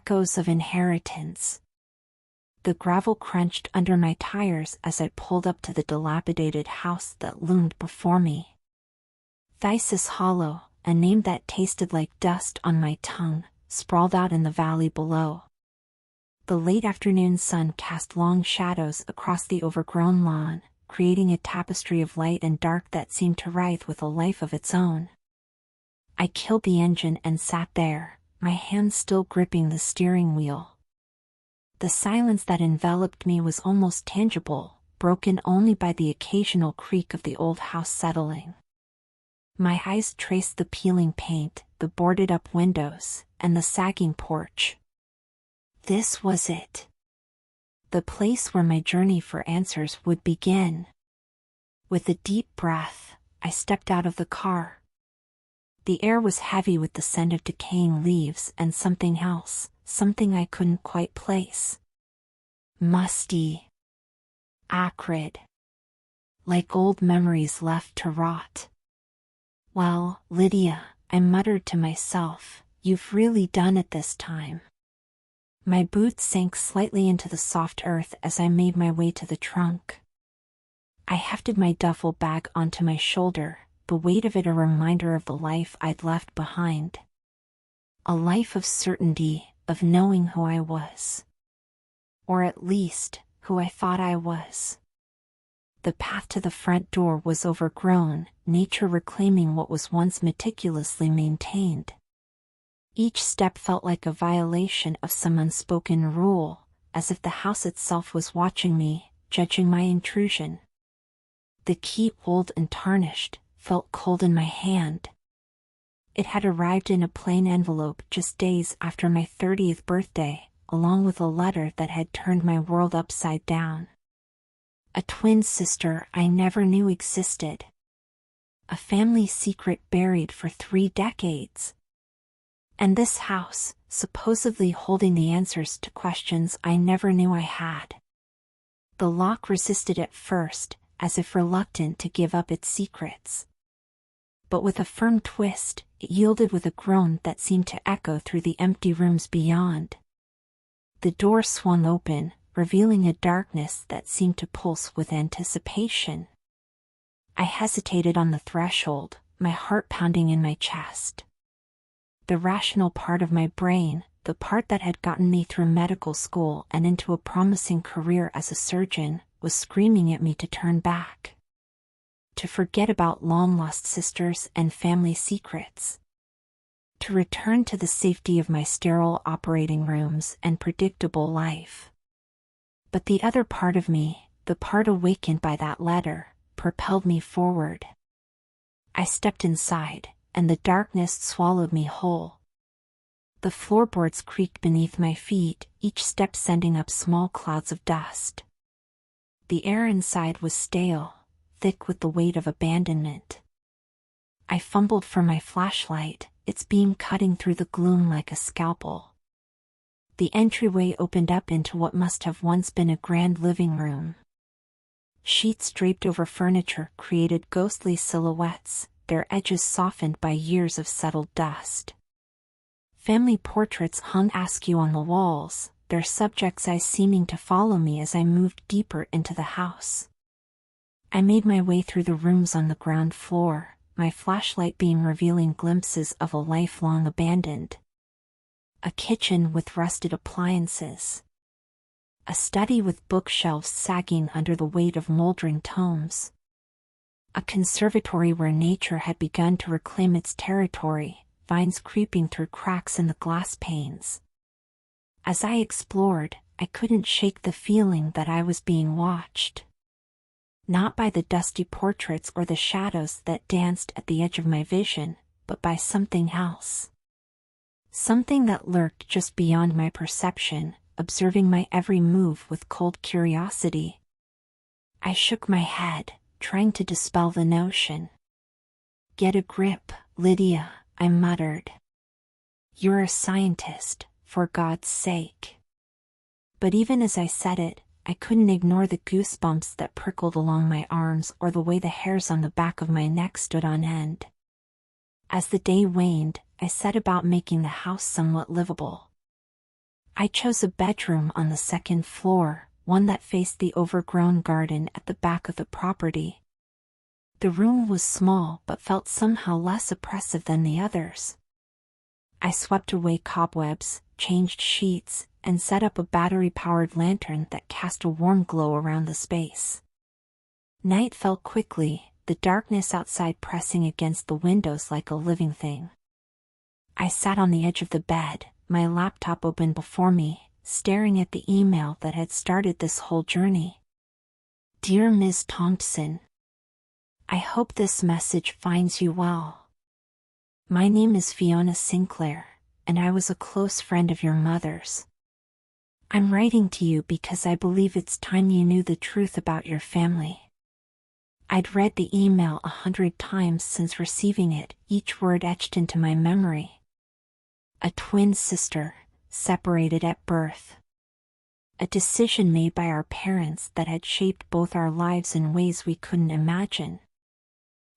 echoes of inheritance. The gravel crunched under my tires as I pulled up to the dilapidated house that loomed before me. Thesis Hollow, a name that tasted like dust on my tongue, sprawled out in the valley below. The late afternoon sun cast long shadows across the overgrown lawn, creating a tapestry of light and dark that seemed to writhe with a life of its own. I killed the engine and sat there, my hands still gripping the steering wheel. The silence that enveloped me was almost tangible, broken only by the occasional creak of the old house settling. My eyes traced the peeling paint, the boarded-up windows, and the sagging porch. This was it. The place where my journey for answers would begin. With a deep breath, I stepped out of the car. The air was heavy with the scent of decaying leaves and something else, something I couldn't quite place. Musty. Acrid. Like old memories left to rot. "Well, Lydia," I muttered to myself, "you've really done it this time." My boots sank slightly into the soft earth as I made my way to the trunk. I hefted my duffel bag onto my shoulder, the weight of it a reminder of the life I'd left behind. A life of certainty, of knowing who I was. Or at least, who I thought I was. The path to the front door was overgrown, nature reclaiming what was once meticulously maintained. Each step felt like a violation of some unspoken rule, as if the house itself was watching me, judging my intrusion. The key, old and tarnished, felt cold in my hand. It had arrived in a plain envelope just days after my 30th birthday, along with a letter that had turned my world upside down. A twin sister I never knew existed. A family secret buried for 3 decades. And this house, supposedly holding the answers to questions I never knew I had. The lock resisted at first, as if reluctant to give up its secrets. But with a firm twist, it yielded with a groan that seemed to echo through the empty rooms beyond. The door swung open, revealing a darkness that seemed to pulse with anticipation. I hesitated on the threshold, my heart pounding in my chest. The rational part of my brain, the part that had gotten me through medical school and into a promising career as a surgeon, was screaming at me to turn back. To forget about long-lost sisters and family secrets. To return to the safety of my sterile operating rooms and predictable life. But the other part of me, the part awakened by that letter, propelled me forward. I stepped inside, and the darkness swallowed me whole. The floorboards creaked beneath my feet, each step sending up small clouds of dust. The air inside was stale, thick with the weight of abandonment. I fumbled for my flashlight, its beam cutting through the gloom like a scalpel. The entryway opened up into what must have once been a grand living room. Sheets draped over furniture created ghostly silhouettes, their edges softened by years of settled dust. Family portraits hung askew on the walls, their subjects' eyes seeming to follow me as I moved deeper into the house. I made my way through the rooms on the ground floor, my flashlight beam revealing glimpses of a life long abandoned. A kitchen with rusted appliances. A study with bookshelves sagging under the weight of moldering tomes. A conservatory where nature had begun to reclaim its territory, vines creeping through cracks in the glass panes. As I explored, I couldn't shake the feeling that I was being watched. Not by the dusty portraits or the shadows that danced at the edge of my vision, but by something else. Something that lurked just beyond my perception, observing my every move with cold curiosity. I shook my head, trying to dispel the notion. "Get a grip, Lydia," I muttered. "You're a scientist, for God's sake." But even as I said it, I couldn't ignore the goosebumps that prickled along my arms or the way the hairs on the back of my neck stood on end. As the day waned, I set about making the house somewhat livable. I chose a bedroom on the second floor, one that faced the overgrown garden at the back of the property. The room was small but felt somehow less oppressive than the others. I swept away cobwebs, changed sheets, and set up a battery-powered lantern that cast a warm glow around the space. Night fell quickly, the darkness outside pressing against the windows like a living thing. I sat on the edge of the bed, my laptop open before me, staring at the email that had started this whole journey. Dear Ms. Thompson, I hope this message finds you well. My name is Fiona Sinclair, and I was a close friend of your mother's. I'm writing to you because I believe it's time you knew the truth about your family. I'd read the email 100 times since receiving it, each word etched into my memory. A twin sister, separated at birth. A decision made by our parents that had shaped both our lives in ways we couldn't imagine.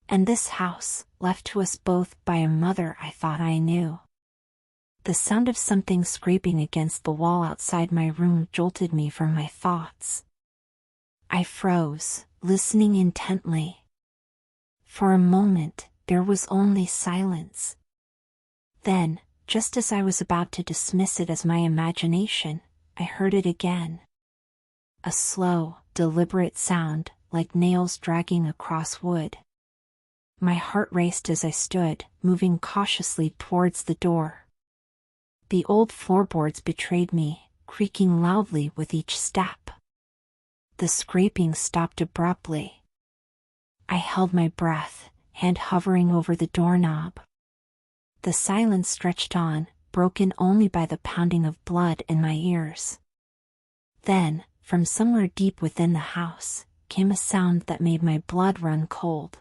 And this house, left to us both by a mother I thought I knew. The sound of something scraping against the wall outside my room jolted me from my thoughts. I froze, listening intently. For a moment, there was only silence. Then, just as I was about to dismiss it as my imagination, I heard it again. A slow, deliberate sound, like nails dragging across wood. My heart raced as I stood, moving cautiously towards the door. The old floorboards betrayed me, creaking loudly with each step. The scraping stopped abruptly. I held my breath, hand hovering over the doorknob. The silence stretched on, broken only by the pounding of blood in my ears. Then, from somewhere deep within the house, came a sound that made my blood run cold.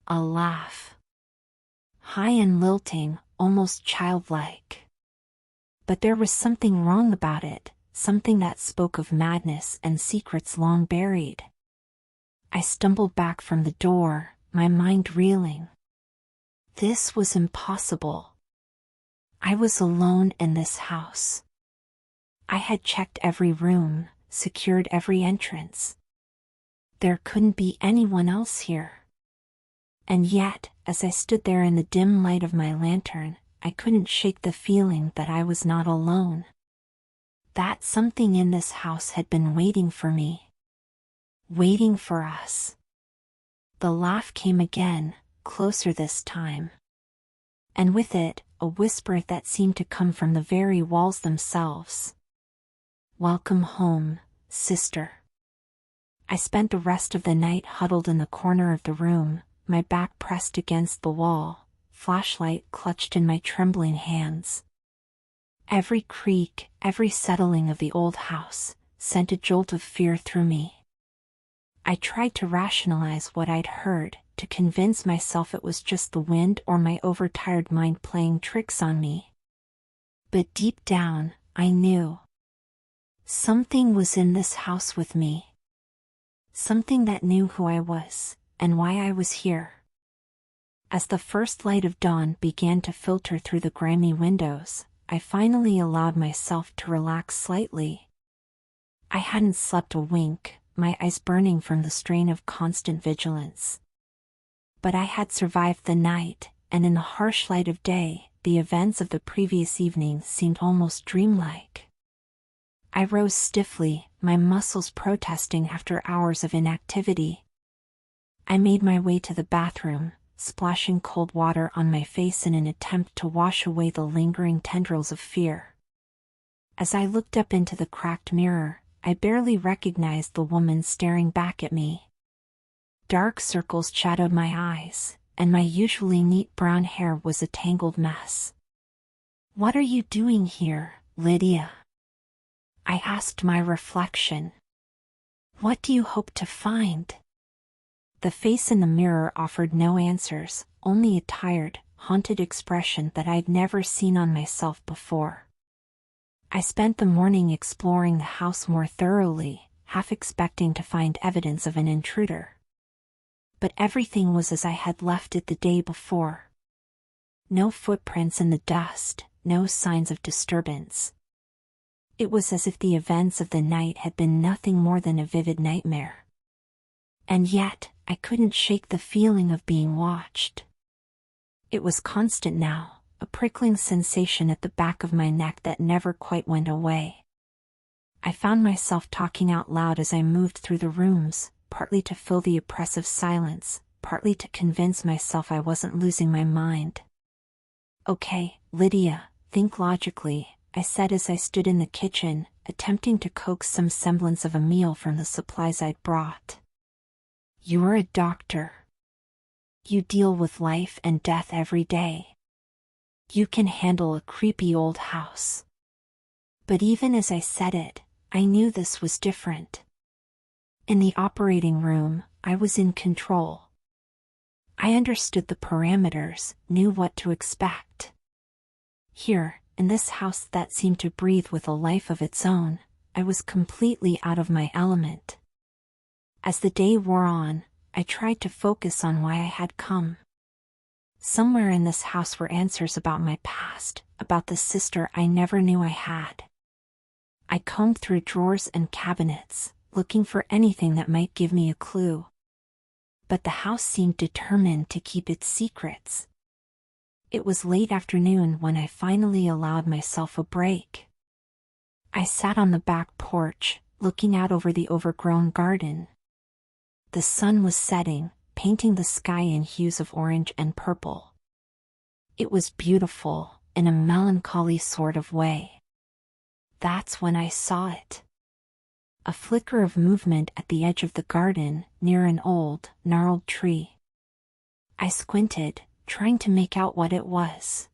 A laugh. High and lilting, almost childlike. But there was something wrong about it, something that spoke of madness and secrets long buried. I stumbled back from the door, my mind reeling. This was impossible. I was alone in this house. I had checked every room, secured every entrance. There couldn't be anyone else here. And yet, as I stood there in the dim light of my lantern, I couldn't shake the feeling that I was not alone. That something in this house had been waiting for me. Waiting for us. The laugh came again, closer this time. And with it, a whisper that seemed to come from the very walls themselves. Welcome home, sister. I spent the rest of the night huddled in the corner of the room, my back pressed against the wall, flashlight clutched in my trembling hands. Every creak, every settling of the old house, sent a jolt of fear through me. I tried to rationalize what I'd heard, to convince myself it was just the wind or my overtired mind playing tricks on me. But deep down, I knew. Something was in this house with me. Something that knew who I was, and why I was here. As the first light of dawn began to filter through the grimy windows, I finally allowed myself to relax slightly. I hadn't slept a wink, my eyes burning from the strain of constant vigilance. But I had survived the night, and in the harsh light of day, the events of the previous evening seemed almost dreamlike. I rose stiffly, my muscles protesting after hours of inactivity. I made my way to the bathroom, splashing cold water on my face in an attempt to wash away the lingering tendrils of fear. As I looked up into the cracked mirror, I barely recognized the woman staring back at me. Dark circles shadowed my eyes, and my usually neat brown hair was a tangled mess. "What are you doing here, Lydia?" I asked my reflection. "What do you hope to find?" The face in the mirror offered no answers, only a tired, haunted expression that I'd never seen on myself before. I spent the morning exploring the house more thoroughly, half expecting to find evidence of an intruder. But everything was as I had left it the day before. No footprints in the dust, no signs of disturbance. It was as if the events of the night had been nothing more than a vivid nightmare. And yet, I couldn't shake the feeling of being watched. It was constant now, a prickling sensation at the back of my neck that never quite went away. I found myself talking out loud as I moved through the rooms, partly to fill the oppressive silence, partly to convince myself I wasn't losing my mind. "Okay, Lydia, think logically," I said as I stood in the kitchen, attempting to coax some semblance of a meal from the supplies I'd brought. "You're a doctor. You deal with life and death every day. You can handle a creepy old house." But even as I said it, I knew this was different. In the operating room, I was in control. I understood the parameters, knew what to expect. Here, in this house that seemed to breathe with a life of its own, I was completely out of my element. As the day wore on, I tried to focus on why I had come. Somewhere in this house were answers about my past, about the sister I never knew I had. I combed through drawers and cabinets, looking for anything that might give me a clue. But the house seemed determined to keep its secrets. It was late afternoon when I finally allowed myself a break. I sat on the back porch, looking out over the overgrown garden. The sun was setting, painting the sky in hues of orange and purple. It was beautiful, in a melancholy sort of way. That's when I saw it. A flicker of movement at the edge of the garden, near an old, gnarled tree. I squinted, trying to make out what it was.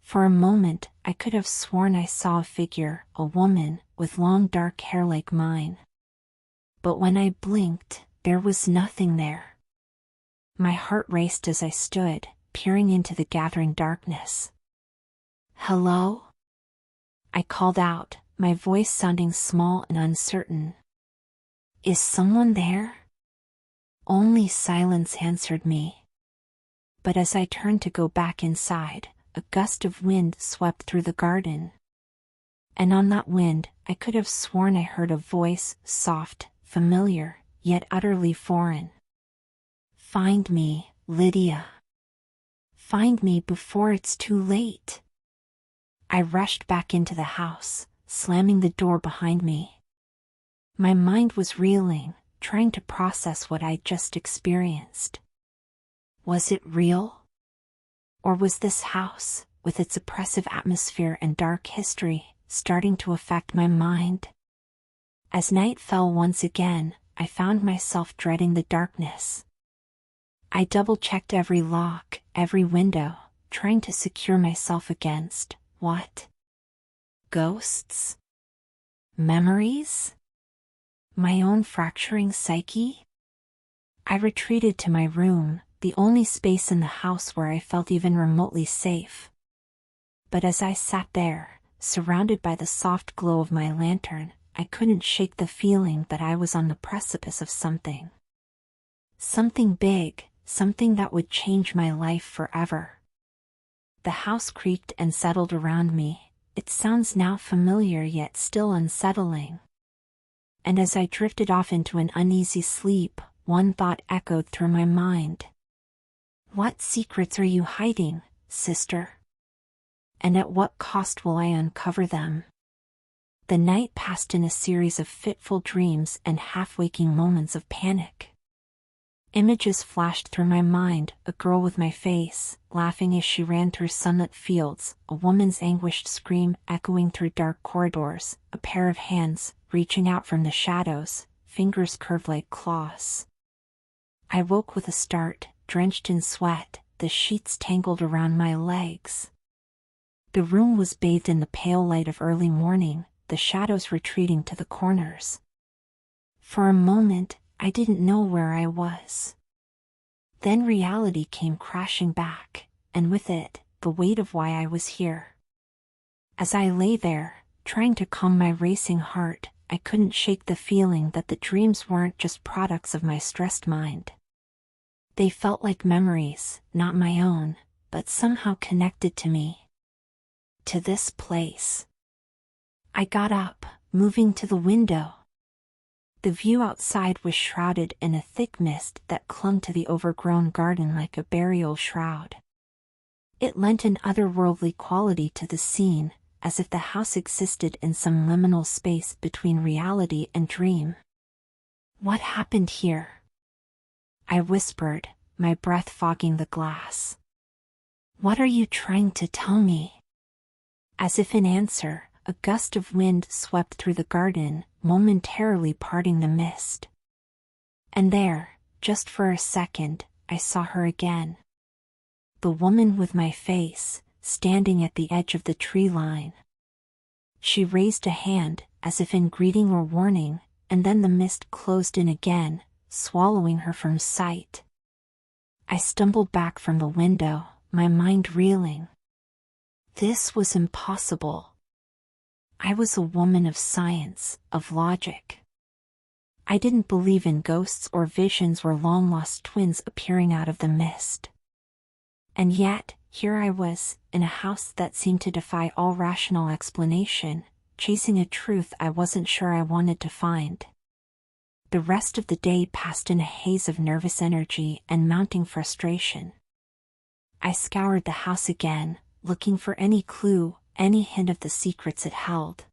For a moment, I could have sworn I saw a figure, a woman, with long dark hair like mine. But when I blinked, there was nothing there. My heart raced as I stood, peering into the gathering darkness. "Hello?" I called out, my voice sounding small and uncertain. "Is someone there?" Only silence answered me. But as I turned to go back inside, a gust of wind swept through the garden. And on that wind, I could have sworn I heard a voice, soft, familiar, yet utterly foreign. "Find me, Lydia. Find me before it's too late." I rushed back into the house, slamming the door behind me. My mind was reeling, trying to process what I'd just experienced. Was it real? Or was this house, with its oppressive atmosphere and dark history, starting to affect my mind? As night fell once again, I found myself dreading the darkness. I double-checked every lock, every window, trying to secure myself against, what? Ghosts? Memories? My own fracturing psyche? I retreated to my room, the only space in the house where I felt even remotely safe. But as I sat there, surrounded by the soft glow of my lantern, I couldn't shake the feeling that I was on the precipice of something. Something big, something that would change my life forever. The house creaked and settled around me. It sounds now familiar yet still unsettling. And as I drifted off into an uneasy sleep, one thought echoed through my mind. What secrets are you hiding, sister? And at what cost will I uncover them? The night passed in a series of fitful dreams and half-waking moments of panic. Images flashed through my mind, a girl with my face, laughing as she ran through sunlit fields, a woman's anguished scream echoing through dark corridors, a pair of hands, reaching out from the shadows, fingers curved like claws. I woke with a start, drenched in sweat, the sheets tangled around my legs. The room was bathed in the pale light of early morning, the shadows retreating to the corners. For a moment, I didn't know where I was. Then reality came crashing back, and with it, the weight of why I was here. As I lay there, trying to calm my racing heart, I couldn't shake the feeling that the dreams weren't just products of my stressed mind. They felt like memories, not my own, but somehow connected to me. To this place. I got up, moving to the window. The view outside was shrouded in a thick mist that clung to the overgrown garden like a burial shroud. It lent an otherworldly quality to the scene, as if the house existed in some liminal space between reality and dream. "What happened here?" I whispered, my breath fogging the glass. "What are you trying to tell me?" As if in answer, a gust of wind swept through the garden, momentarily parting the mist. And there, just for a second, I saw her again. The woman with my face, standing at the edge of the tree line. She raised a hand, as if in greeting or warning, and then the mist closed in again, swallowing her from sight. I stumbled back from the window, my mind reeling. This was impossible. I was a woman of science, of logic. I didn't believe in ghosts or visions or long-lost twins appearing out of the mist. And yet, here I was, in a house that seemed to defy all rational explanation, chasing a truth I wasn't sure I wanted to find. The rest of the day passed in a haze of nervous energy and mounting frustration. I scoured the house again, looking for any clue, any hint of the secrets it held.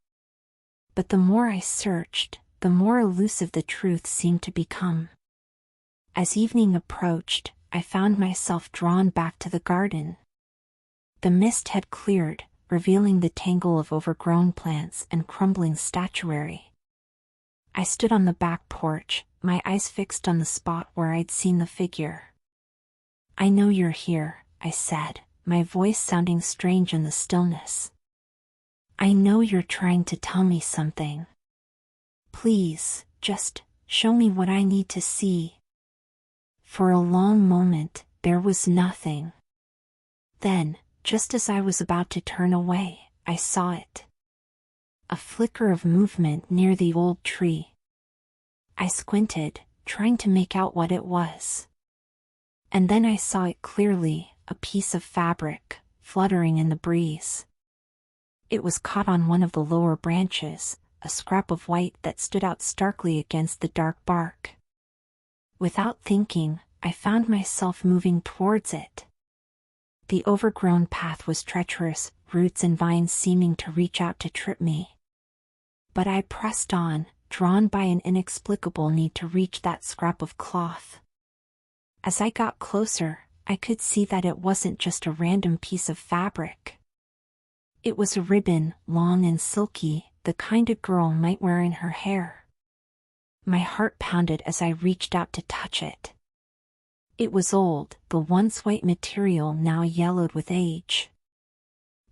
But the more I searched, the more elusive the truth seemed to become. As evening approached, I found myself drawn back to the garden. The mist had cleared, revealing the tangle of overgrown plants and crumbling statuary. I stood on the back porch, my eyes fixed on the spot where I'd seen the figure. "I know you're here," I said, my voice sounding strange in the stillness. "I know you're trying to tell me something. Please, just show me what I need to see." For a long moment, there was nothing. Then, just as I was about to turn away, I saw it. A flicker of movement near the old tree. I squinted, trying to make out what it was. And then I saw it clearly, a piece of fabric, fluttering in the breeze. It was caught on one of the lower branches, a scrap of white that stood out starkly against the dark bark. Without thinking, I found myself moving towards it. The overgrown path was treacherous, roots and vines seeming to reach out to trip me. But I pressed on, drawn by an inexplicable need to reach that scrap of cloth. As I got closer, I could see that it wasn't just a random piece of fabric. It was a ribbon, long and silky, the kind a girl might wear in her hair. My heart pounded as I reached out to touch it. It was old, the once white material now yellowed with age.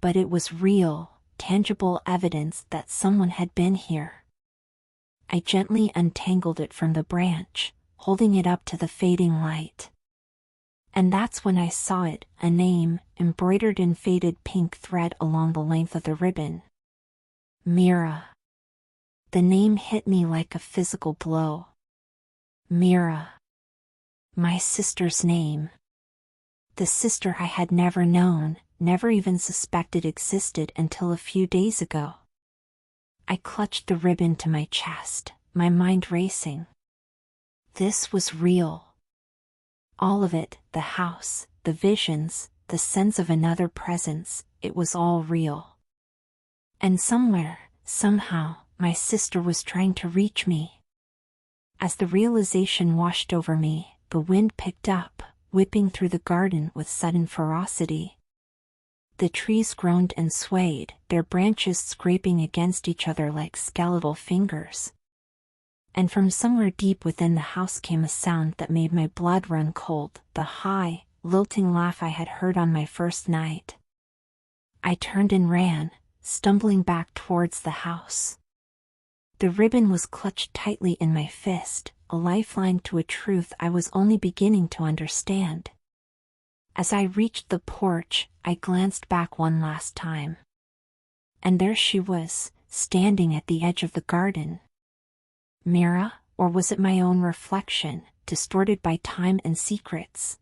But it was real, tangible evidence that someone had been here. I gently untangled it from the branch, holding it up to the fading light. And that's when I saw it, a name, embroidered in faded pink thread along the length of the ribbon. Mira. The name hit me like a physical blow. Mira. My sister's name. The sister I had never known, never even suspected existed until a few days ago. I clutched the ribbon to my chest, my mind racing. This was real. All of it, the house, the visions, the sense of another presence, it was all real. And somewhere, somehow, my sister was trying to reach me. As the realization washed over me, the wind picked up, whipping through the garden with sudden ferocity. The trees groaned and swayed, their branches scraping against each other like skeletal fingers. And from somewhere deep within the house came a sound that made my blood run cold, the high, lilting laugh I had heard on my first night. I turned and ran, stumbling back towards the house. The ribbon was clutched tightly in my fist, a lifeline to a truth I was only beginning to understand. As I reached the porch, I glanced back one last time. And there she was, standing at the edge of the garden. Mira, or was it my own reflection, distorted by time and secrets?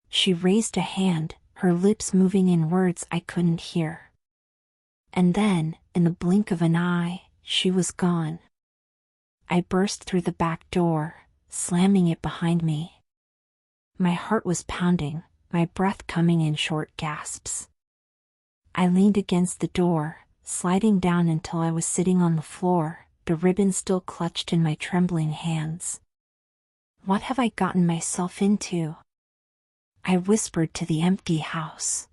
She raised a hand, her lips moving in words I couldn't hear. And then, in the blink of an eye, she was gone. I burst through the back door, slamming it behind me. My heart was pounding, my breath coming in short gasps. I leaned against the door, sliding down until I was sitting on the floor, the ribbon still clutched in my trembling hands. What have I gotten myself into? I whispered to the empty house.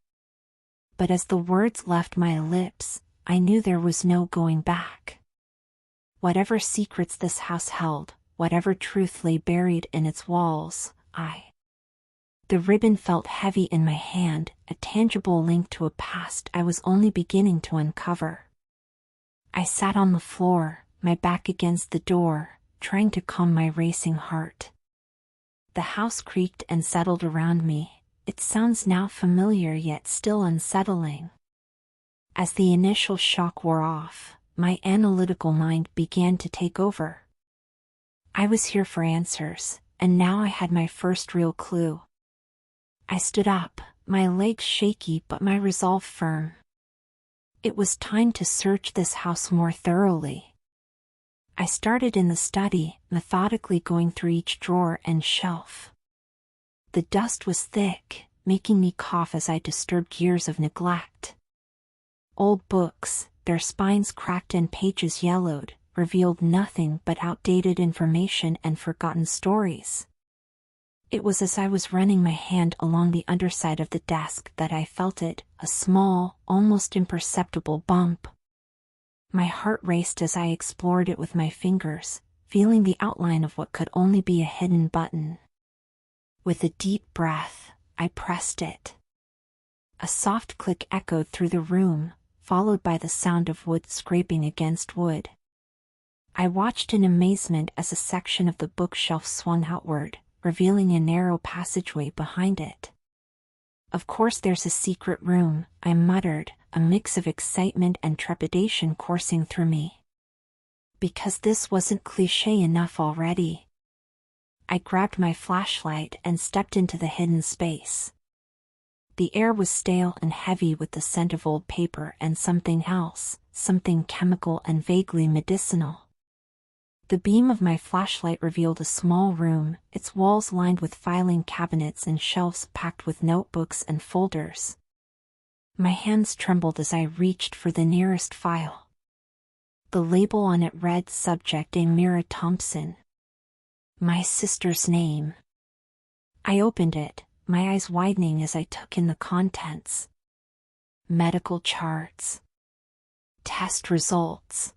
But as the words left my lips, I knew there was no going back. Whatever secrets this house held, whatever truth lay buried in its walls, The ribbon felt heavy in my hand, a tangible link to a past I was only beginning to uncover. I sat on the floor, my back against the door, trying to calm my racing heart. The house creaked and settled around me, its sounds now familiar yet still unsettling. As the initial shock wore off, my analytical mind began to take over. I was here for answers, and now I had my first real clue. I stood up, my legs shaky but my resolve firm. It was time to search this house more thoroughly. I started in the study, methodically going through each drawer and shelf. The dust was thick, making me cough as I disturbed years of neglect. Old books, their spines cracked and pages yellowed, revealed nothing but outdated information and forgotten stories. It was as I was running my hand along the underside of the desk that I felt it, a small, almost imperceptible bump. My heart raced as I explored it with my fingers, feeling the outline of what could only be a hidden button. With a deep breath, I pressed it. A soft click echoed through the room, followed by the sound of wood scraping against wood. I watched in amazement as a section of the bookshelf swung outward, revealing a narrow passageway behind it. "Of course there's a secret room," I muttered, a mix of excitement and trepidation coursing through me. Because this wasn't cliché enough already. I grabbed my flashlight and stepped into the hidden space. The air was stale and heavy with the scent of old paper and something else, something chemical and vaguely medicinal. The beam of my flashlight revealed a small room, its walls lined with filing cabinets and shelves packed with notebooks and folders. My hands trembled as I reached for the nearest file. The label on it read Subject Amira Thompson. My sister's name. I opened it, my eyes widening as I took in the contents. Medical charts. Test results.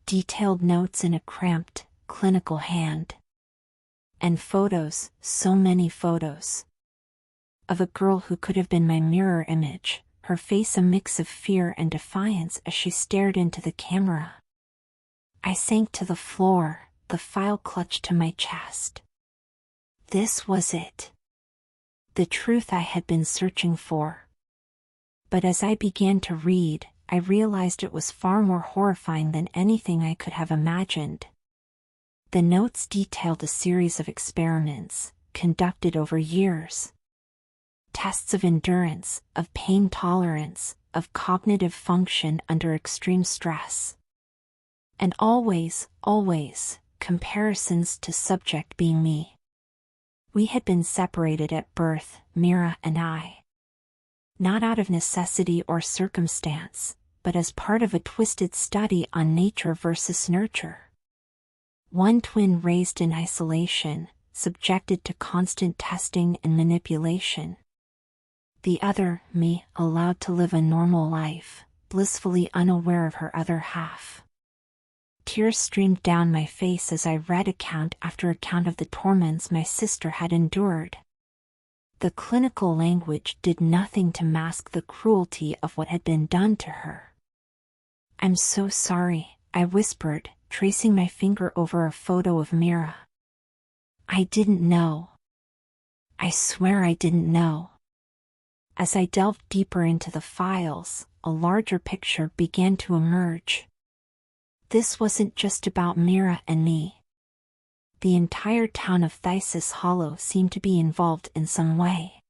Detailed notes in a cramped, clinical hand. And photos, so many photos. Of a girl who could have been my mirror image, her face a mix of fear and defiance as she stared into the camera. I sank to the floor, the file clutched to my chest. This was it. The truth I had been searching for. But as I began to read, I realized it was far more horrifying than anything I could have imagined. The notes detailed a series of experiments, conducted over years. Tests of endurance, of pain tolerance, of cognitive function under extreme stress. And always, comparisons to subject being me. We had been separated at birth, Mira and I. Not out of necessity or circumstance, but as part of a twisted study on nature versus nurture. One twin raised in isolation, subjected to constant testing and manipulation. The other, me, allowed to live a normal life, blissfully unaware of her other half. Tears streamed down my face as I read account after account of the torments my sister had endured. The clinical language did nothing to mask the cruelty of what had been done to her. "I'm so sorry," I whispered, tracing my finger over a photo of Mira. "I didn't know. I swear I didn't know." As I delved deeper into the files, a larger picture began to emerge. This wasn't just about Mira and me. The entire town of Thysis Hollow seemed to be involved in some way.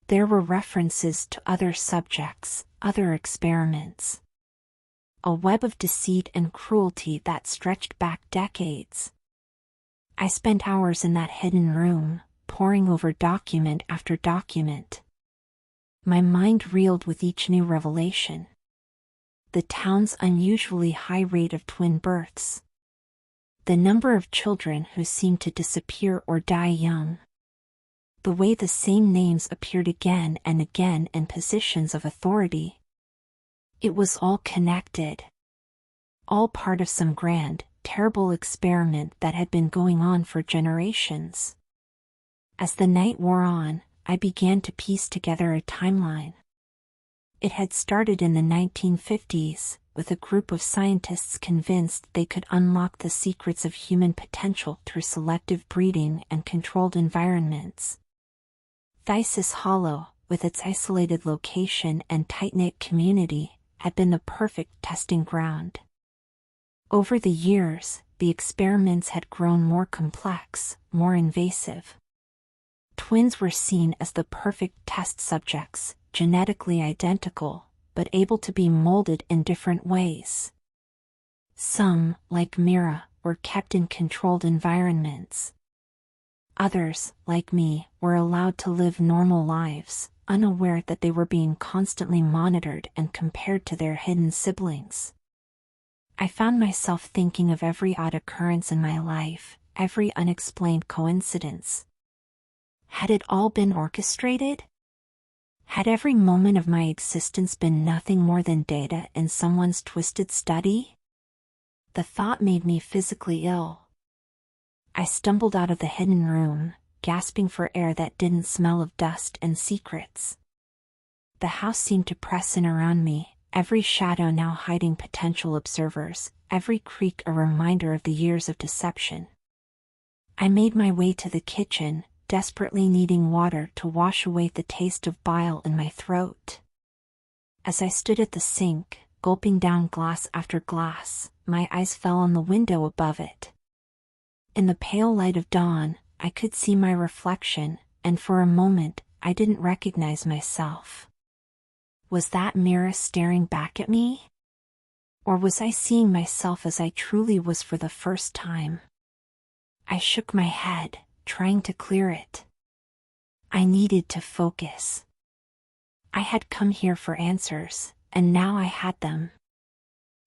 There were references to other subjects, other experiments. A web of deceit and cruelty that stretched back decades. I spent hours in that hidden room, poring over document after document. My mind reeled with each new revelation. The town's unusually high rate of twin births. The number of children who seemed to disappear or die young. The way the same names appeared again and again in positions of authority. It was all connected. All part of some grand, terrible experiment that had been going on for generations. As the night wore on, I began to piece together a timeline. It had started in the 1950s, with a group of scientists convinced they could unlock the secrets of human potential through selective breeding and controlled environments. Thysis Hollow, with its isolated location and tight-knit community, had been the perfect testing ground. Over the years, the experiments had grown more complex, more invasive. Twins were seen as the perfect test subjects, genetically identical, but able to be molded in different ways. Some, like Mira, were kept in controlled environments. Others, like me, were allowed to live normal lives, unaware that they were being constantly monitored and compared to their hidden siblings. I found myself thinking of every odd occurrence in my life, every unexplained coincidence. Had it all been orchestrated? Had every moment of my existence been nothing more than data in someone's twisted study? The thought made me physically ill. I stumbled out of the hidden room, gasping for air that didn't smell of dust and secrets. The house seemed to press in around me, every shadow now hiding potential observers, every creak a reminder of the years of deception. I made my way to the kitchen, desperately needing water to wash away the taste of bile in my throat. As I stood at the sink, gulping down glass after glass, my eyes fell on the window above it. In the pale light of dawn, I could see my reflection, and for a moment, I didn't recognize myself. Was that mirror staring back at me? Or was I seeing myself as I truly was for the first time? I shook my head, trying to clear it. I needed to focus. I had come here for answers, and now I had them.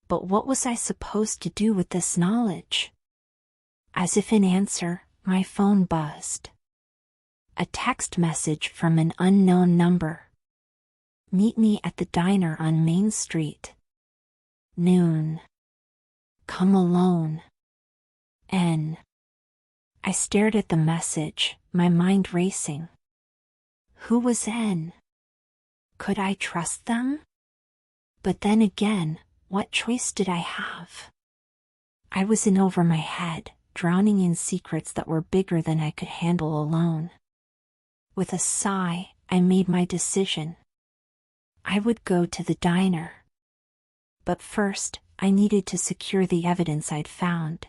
But what was I supposed to do with this knowledge? As if in answer, my phone buzzed. A text message from an unknown number. Meet me at the diner on Main Street. Noon. Come alone. N. I stared at the message, my mind racing. Who was N? Could I trust them? But then again, what choice did I have? I was in over my head, drowning in secrets that were bigger than I could handle alone. With a sigh, I made my decision. I would go to the diner. But first, I needed to secure the evidence I'd found.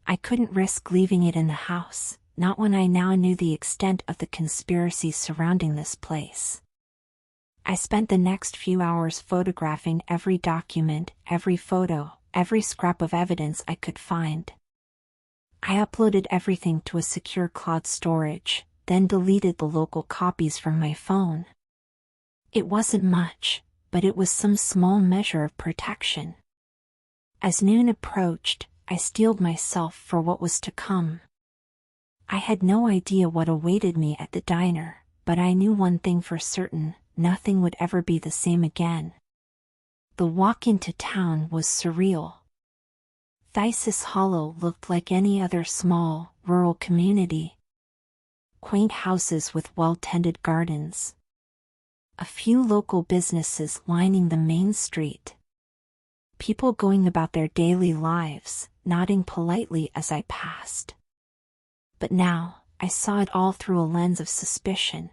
I couldn't risk leaving it in the house, not when I now knew the extent of the conspiracy surrounding this place. I spent the next few hours photographing every document, every photo, every scrap of evidence I could find. I uploaded everything to a secure cloud storage, then deleted the local copies from my phone. It wasn't much, but it was some small measure of protection. As noon approached, I steeled myself for what was to come. I had no idea what awaited me at the diner, but I knew one thing for certain: nothing would ever be the same again. The walk into town was surreal. Thysis Hollow looked like any other small, rural community. Quaint houses with well-tended gardens. A few local businesses lining the main street. People going about their daily lives, nodding politely as I passed. But now, I saw it all through a lens of suspicion.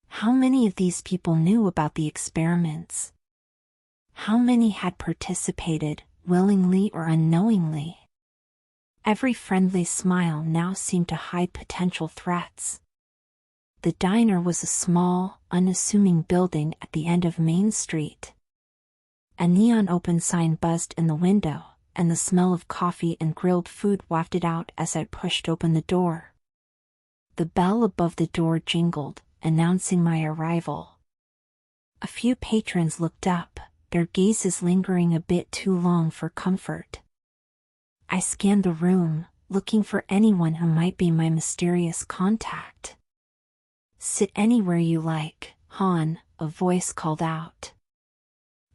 How many of these people knew about the experiments? How many had participated, willingly or unknowingly? Every friendly smile now seemed to hide potential threats. The diner was a small, unassuming building at the end of Main Street. A neon open sign buzzed in the window, and the smell of coffee and grilled food wafted out as I pushed open the door. The bell above the door jingled, announcing my arrival. A few patrons looked up, their gazes lingering a bit too long for comfort. I scanned the room, looking for anyone who might be my mysterious contact. "Sit anywhere you like, Han," a voice called out.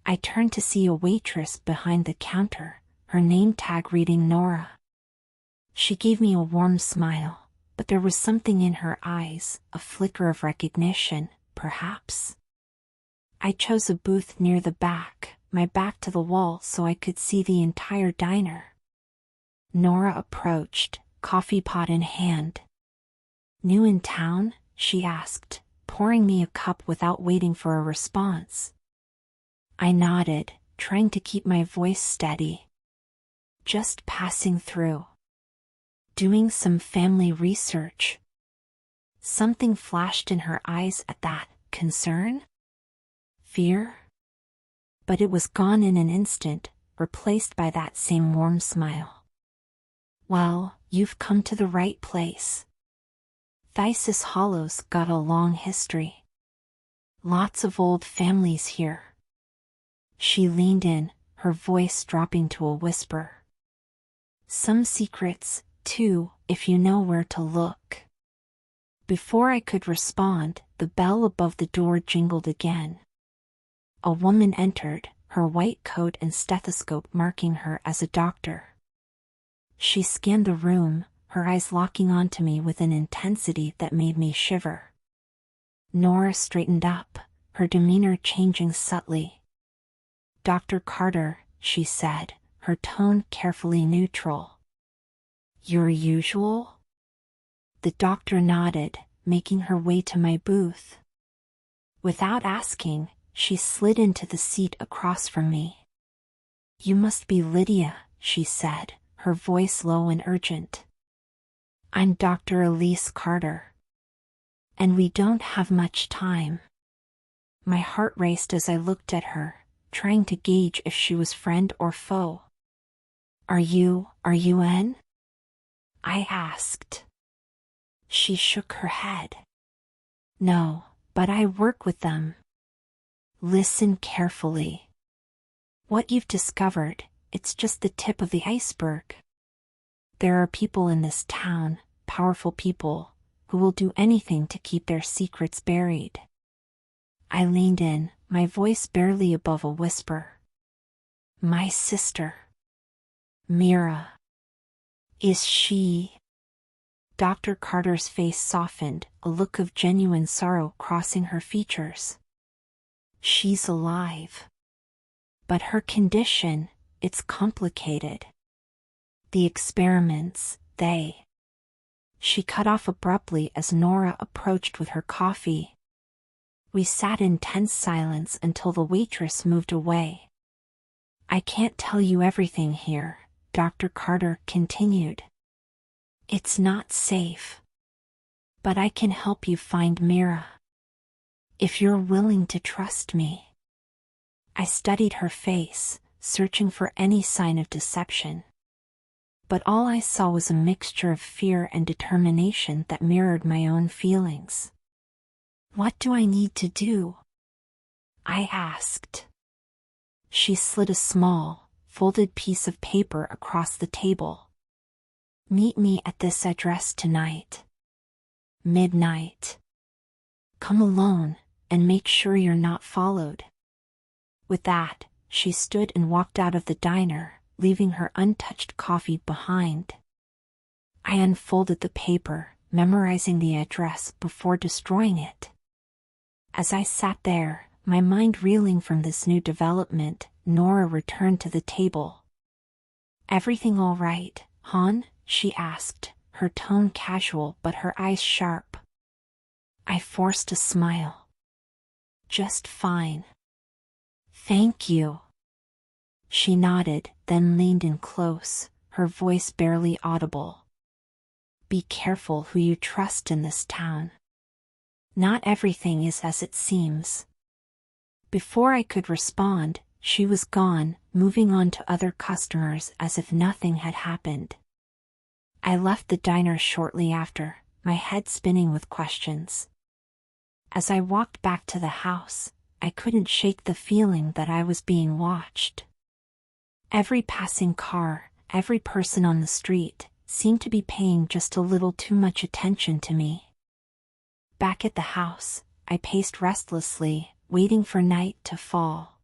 I turned to see a waitress behind the counter, her name tag reading Nora. She gave me a warm smile, but there was something in her eyes, a flicker of recognition, perhaps. I chose a booth near the back, my back to the wall so I could see the entire diner. Nora approached, coffee pot in hand. "New in town?" she asked, pouring me a cup without waiting for a response. I nodded, trying to keep my voice steady. "Just passing through. Doing some family research." Something flashed in her eyes at that. Concern? Fear? But it was gone in an instant, replaced by that same warm smile. "Well, you've come to the right place. Thysis Hollow's got a long history. Lots of old families here." She leaned in, her voice dropping to a whisper. "Some secrets, too, if you know where to look." Before I could respond, the bell above the door jingled again. A woman entered, her white coat and stethoscope marking her as a doctor. She scanned the room, her eyes locking onto me with an intensity that made me shiver. Nora straightened up, her demeanor changing subtly. "Dr. Carter," she said, her tone carefully neutral. "Your usual?" The doctor nodded, making her way to my booth. Without asking, she slid into the seat across from me. "You must be Lydia," she said, her voice low and urgent. "I'm Dr. Elise Carter. And we don't have much time." My heart raced as I looked at her, trying to gauge if she was friend or foe. Are you in?" I asked. She shook her head. "No, but I work with them." "Listen carefully. What you've discovered, it's just the tip of the iceberg. There are people in this town, powerful people, who will do anything to keep their secrets buried." I leaned in, my voice barely above a whisper. "My sister. Mira. Is she?" Dr. Carter's face softened, a look of genuine sorrow crossing her features. "She's alive. But her condition, it's complicated. The experiments, they..." She cut off abruptly as Nora approached with her coffee. We sat in tense silence until the waitress moved away. "I can't tell you everything here," Dr. Carter continued. "It's not safe. But I can help you find Mira. If you're willing to trust me." I studied her face, searching for any sign of deception. But all I saw was a mixture of fear and determination that mirrored my own feelings. "What do I need to do?" I asked. She slid a small, folded piece of paper across the table. "Meet me at this address tonight. Midnight. Come alone, and make sure you're not followed." With that, she stood and walked out of the diner, leaving her untouched coffee behind. I unfolded the paper, memorizing the address before destroying it. As I sat there, my mind reeling from this new development, Nora returned to the table. "Everything all right, Han?" she asked, her tone casual but her eyes sharp. I forced a smile. "Just fine. Thank you." She nodded, then leaned in close, her voice barely audible. "Be careful who you trust in this town. Not everything is as it seems. Before I could respond, she was gone, moving on to other customers as if nothing had happened. I left the diner shortly after, my head spinning with questions. As I walked back to the house, I couldn't shake the feeling that I was being watched. Every passing car, every person on the street, seemed to be paying just a little too much attention to me. Back at the house, I paced restlessly, waiting for night to fall.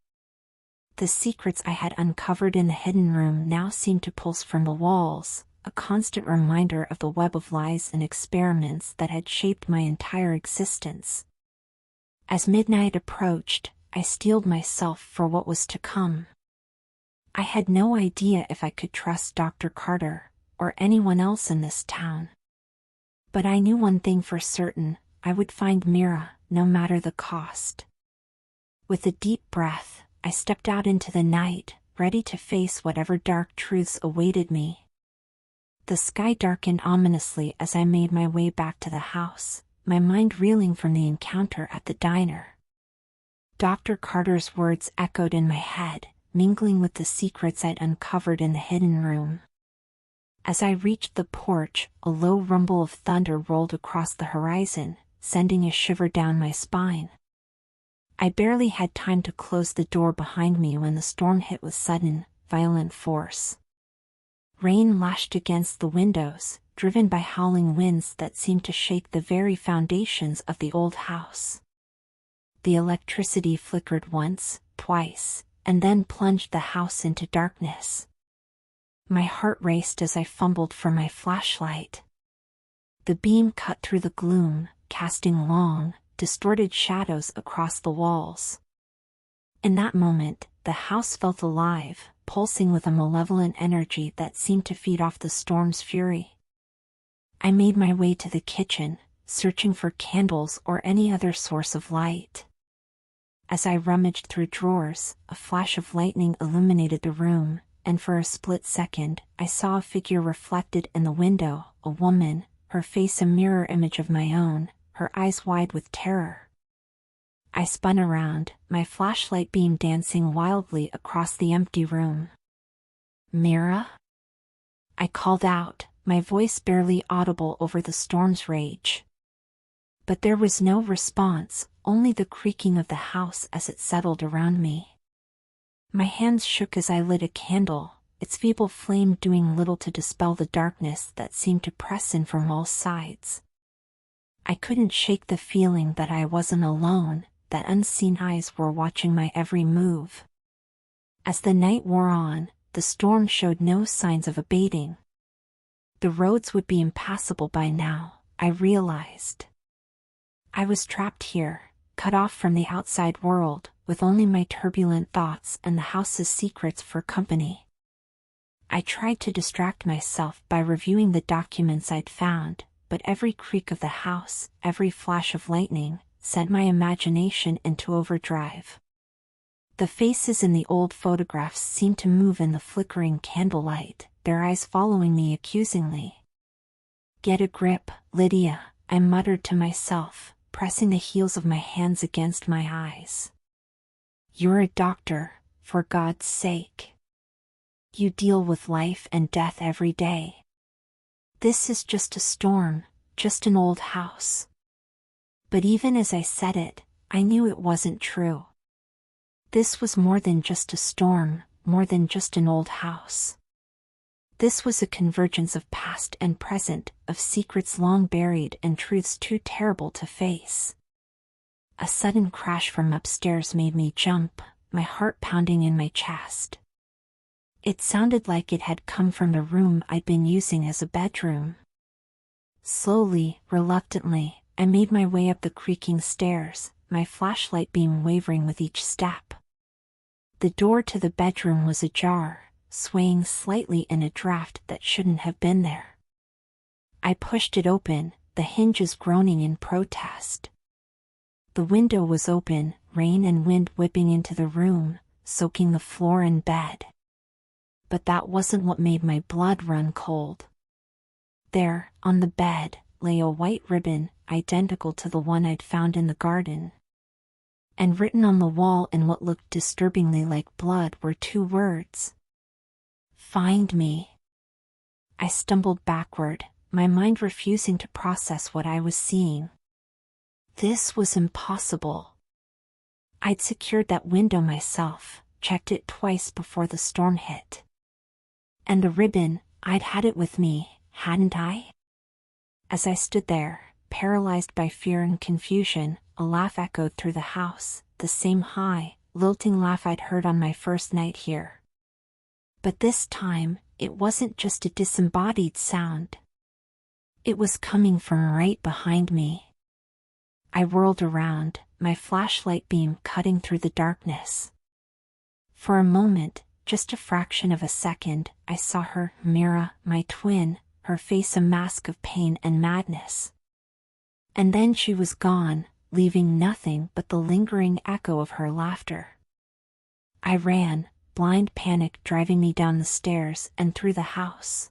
The secrets I had uncovered in the hidden room now seemed to pulse from the walls, a constant reminder of the web of lies and experiments that had shaped my entire existence. As midnight approached, I steeled myself for what was to come. I had no idea if I could trust Dr. Carter, or anyone else in this town. But I knew one thing for certain, I would find Mira, no matter the cost. With a deep breath, I stepped out into the night, ready to face whatever dark truths awaited me. The sky darkened ominously as I made my way back to the house, my mind reeling from the encounter at the diner. Dr. Carter's words echoed in my head, mingling with the secrets I'd uncovered in the hidden room. As I reached the porch, a low rumble of thunder rolled across the horizon, sending a shiver down my spine. I barely had time to close the door behind me when the storm hit with sudden, violent force. Rain lashed against the windows, driven by howling winds that seemed to shake the very foundations of the old house. The electricity flickered once, twice, and then plunged the house into darkness. My heart raced as I fumbled for my flashlight. The beam cut through the gloom, casting long, distorted shadows across the walls. In that moment, the house felt alive, pulsing with a malevolent energy that seemed to feed off the storm's fury. I made my way to the kitchen, searching for candles or any other source of light. As I rummaged through drawers, a flash of lightning illuminated the room, and for a split second, I saw a figure reflected in the window, a woman, her face a mirror image of my own, her eyes wide with terror. I spun around, my flashlight beam dancing wildly across the empty room. "Mira?" I called out, my voice barely audible over the storm's rage. But there was no response, only the creaking of the house as it settled around me. My hands shook as I lit a candle, its feeble flame doing little to dispel the darkness that seemed to press in from all sides. I couldn't shake the feeling that I wasn't alone, that unseen eyes were watching my every move. As the night wore on, the storm showed no signs of abating. The roads would be impassable by now, I realized. I was trapped here, cut off from the outside world, with only my turbulent thoughts and the house's secrets for company. I tried to distract myself by reviewing the documents I'd found, but every creak of the house, every flash of lightning, sent my imagination into overdrive. The faces in the old photographs seemed to move in the flickering candlelight, their eyes following me accusingly. "Get a grip, Lydia," I muttered to myself, pressing the heels of my hands against my eyes. "You're a doctor, for God's sake. You deal with life and death every day. This is just a storm, just an old house." But even as I said it, I knew it wasn't true. This was more than just a storm, more than just an old house. This was a convergence of past and present, of secrets long buried and truths too terrible to face. A sudden crash from upstairs made me jump, my heart pounding in my chest. It sounded like it had come from the room I'd been using as a bedroom. Slowly, reluctantly, I made my way up the creaking stairs, my flashlight beam wavering with each step. The door to the bedroom was ajar, swaying slightly in a draft that shouldn't have been there. I pushed it open, the hinges groaning in protest. The window was open, rain and wind whipping into the room, soaking the floor and bed. But that wasn't what made my blood run cold. There, on the bed, lay a white ribbon, identical to the one I'd found in the garden. And written on the wall in what looked disturbingly like blood were 2 words. Find me. I stumbled backward, my mind refusing to process what I was seeing. This was impossible. I'd secured that window myself, checked it twice before the storm hit. And the ribbon, I'd had it with me, hadn't I? As I stood there, paralyzed by fear and confusion, a laugh echoed through the house, the same high, lilting laugh I'd heard on my first night here. But this time, it wasn't just a disembodied sound. It was coming from right behind me. I whirled around, my flashlight beam cutting through the darkness. For a moment, just a fraction of a second, I saw her, Mira, my twin, her face a mask of pain and madness. And then she was gone, leaving nothing but the lingering echo of her laughter. I ran, blind panic driving me down the stairs and through the house.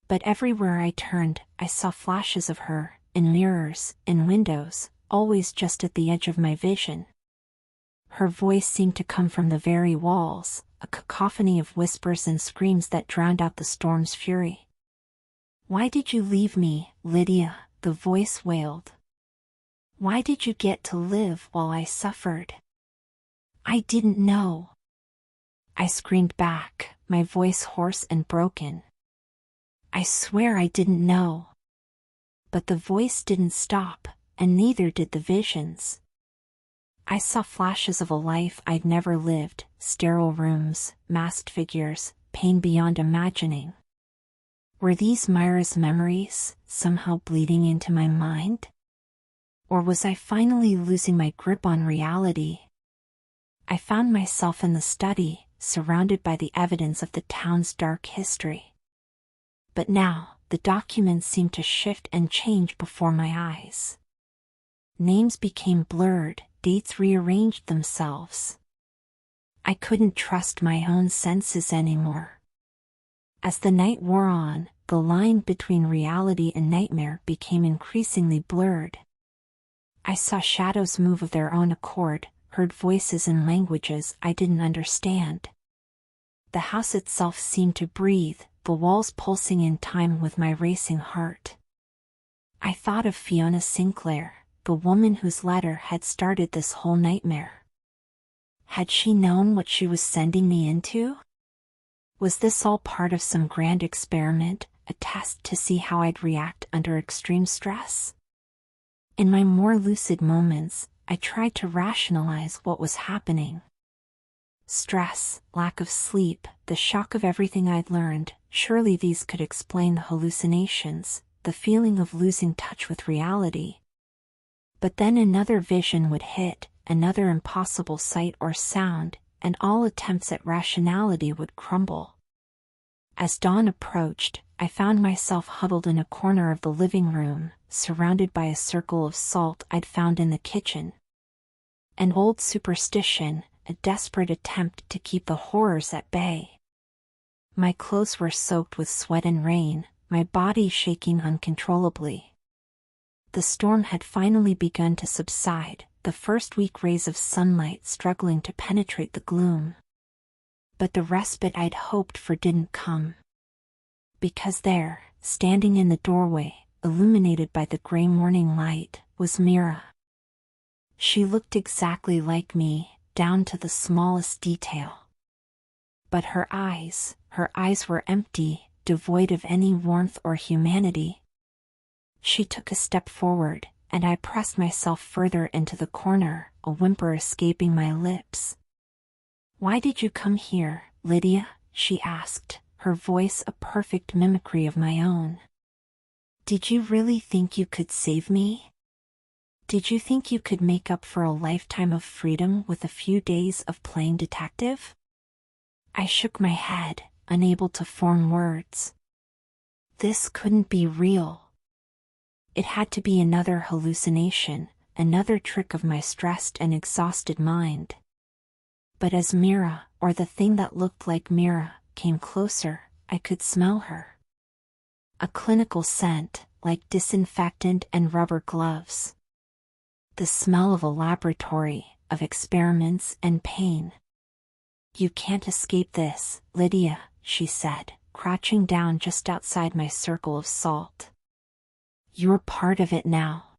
But everywhere I turned, I saw flashes of her, in mirrors, in windows, always just at the edge of my vision. Her voice seemed to come from the very walls, a cacophony of whispers and screams that drowned out the storm's fury. "Why did you leave me, Lydia?" the voice wailed. "Why did you get to live while I suffered? I didn't know." I screamed back, my voice hoarse and broken. "I swear I didn't know." But the voice didn't stop, and neither did the visions. I saw flashes of a life I'd never lived, sterile rooms, masked figures, pain beyond imagining. Were these Myra's memories, somehow bleeding into my mind? Or was I finally losing my grip on reality? I found myself in the study, surrounded by the evidence of the town's dark history. But now, the documents seemed to shift and change before my eyes. Names became blurred, dates rearranged themselves. I couldn't trust my own senses anymore. As the night wore on, the line between reality and nightmare became increasingly blurred. I saw shadows move of their own accord, heard voices in languages I didn't understand. The house itself seemed to breathe, the walls pulsing in time with my racing heart. I thought of Fiona Sinclair, the woman whose letter had started this whole nightmare. Had she known what she was sending me into? Was this all part of some grand experiment, a test to see how I'd react under extreme stress? In my more lucid moments, I tried to rationalize what was happening. Stress, lack of sleep, the shock of everything I'd learned, surely these could explain the hallucinations, the feeling of losing touch with reality. But then another vision would hit, another impossible sight or sound, and all attempts at rationality would crumble. As dawn approached, I found myself huddled in a corner of the living room, surrounded by a circle of salt I'd found in the kitchen. An old superstition, a desperate attempt to keep the horrors at bay. My clothes were soaked with sweat and rain, my body shaking uncontrollably. The storm had finally begun to subside, the first weak rays of sunlight struggling to penetrate the gloom. But the respite I'd hoped for didn't come. Because there, standing in the doorway, illuminated by the gray morning light, was Mira. She looked exactly like me, down to the smallest detail. But her eyes were empty, devoid of any warmth or humanity. She took a step forward, and I pressed myself further into the corner, a whimper escaping my lips. "Why did you come here, Lydia?" she asked, her voice a perfect mimicry of my own. "Did you really think you could save me? Did you think you could make up for a lifetime of freedom with a few days of playing detective?" I shook my head, unable to form words. This couldn't be real. It had to be another hallucination, another trick of my stressed and exhausted mind. But as Mira, or the thing that looked like Mira, came closer, I could smell her. A clinical scent, like disinfectant and rubber gloves. The smell of a laboratory, of experiments and pain. "You can't escape this, Lydia," she said, crouching down just outside my circle of salt. "You're part of it now.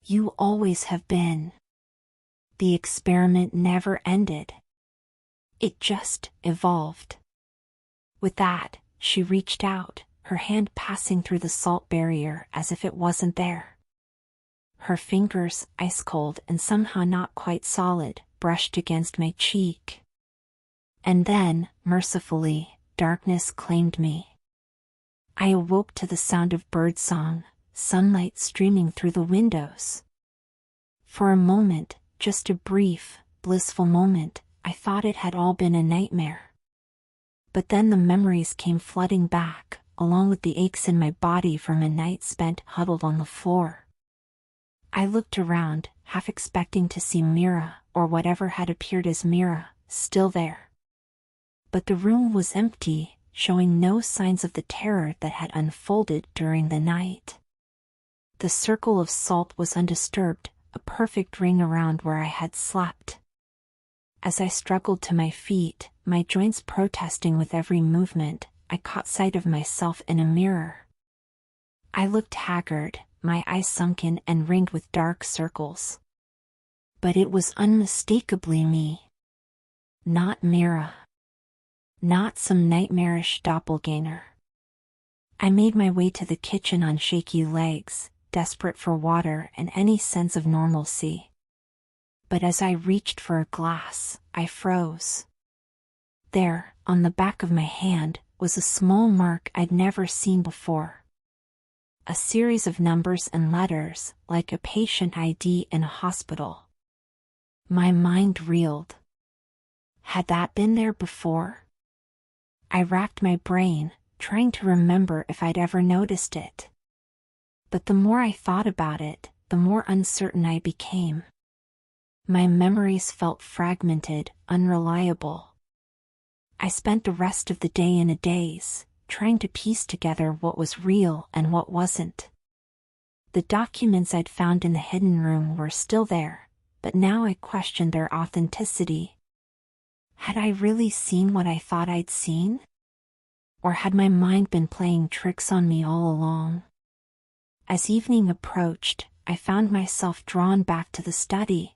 You always have been." The experiment never ended. It just evolved. With that, she reached out, her hand passing through the salt barrier as if it wasn't there. Her fingers, ice cold and somehow not quite solid, brushed against my cheek. And then, mercifully, darkness claimed me. I awoke to the sound of birdsong, sunlight streaming through the windows. For a moment, just a brief, blissful moment, I thought it had all been a nightmare. But then the memories came flooding back, along with the aches in my body from a night spent huddled on the floor. I looked around, half expecting to see Mira, or whatever had appeared as Mira, still there. But the room was empty, showing no signs of the terror that had unfolded during the night. The circle of salt was undisturbed, a perfect ring around where I had slept. As I struggled to my feet, my joints protesting with every movement, I caught sight of myself in a mirror. I looked haggard, my eyes sunken and ringed with dark circles. But it was unmistakably me. Not Mira. Not some nightmarish doppelganger. I made my way to the kitchen on shaky legs, desperate for water and any sense of normalcy. But as I reached for a glass, I froze. There, on the back of my hand, was a small mark I'd never seen before. A series of numbers and letters, like a patient ID in a hospital. My mind reeled. Had that been there before? I racked my brain, trying to remember if I'd ever noticed it. But the more I thought about it, the more uncertain I became. My memories felt fragmented, unreliable. I spent the rest of the day in a daze, trying to piece together what was real and what wasn't. The documents I'd found in the hidden room were still there, but now I questioned their authenticity. Had I really seen what I thought I'd seen? Or had my mind been playing tricks on me all along? As evening approached, I found myself drawn back to the study.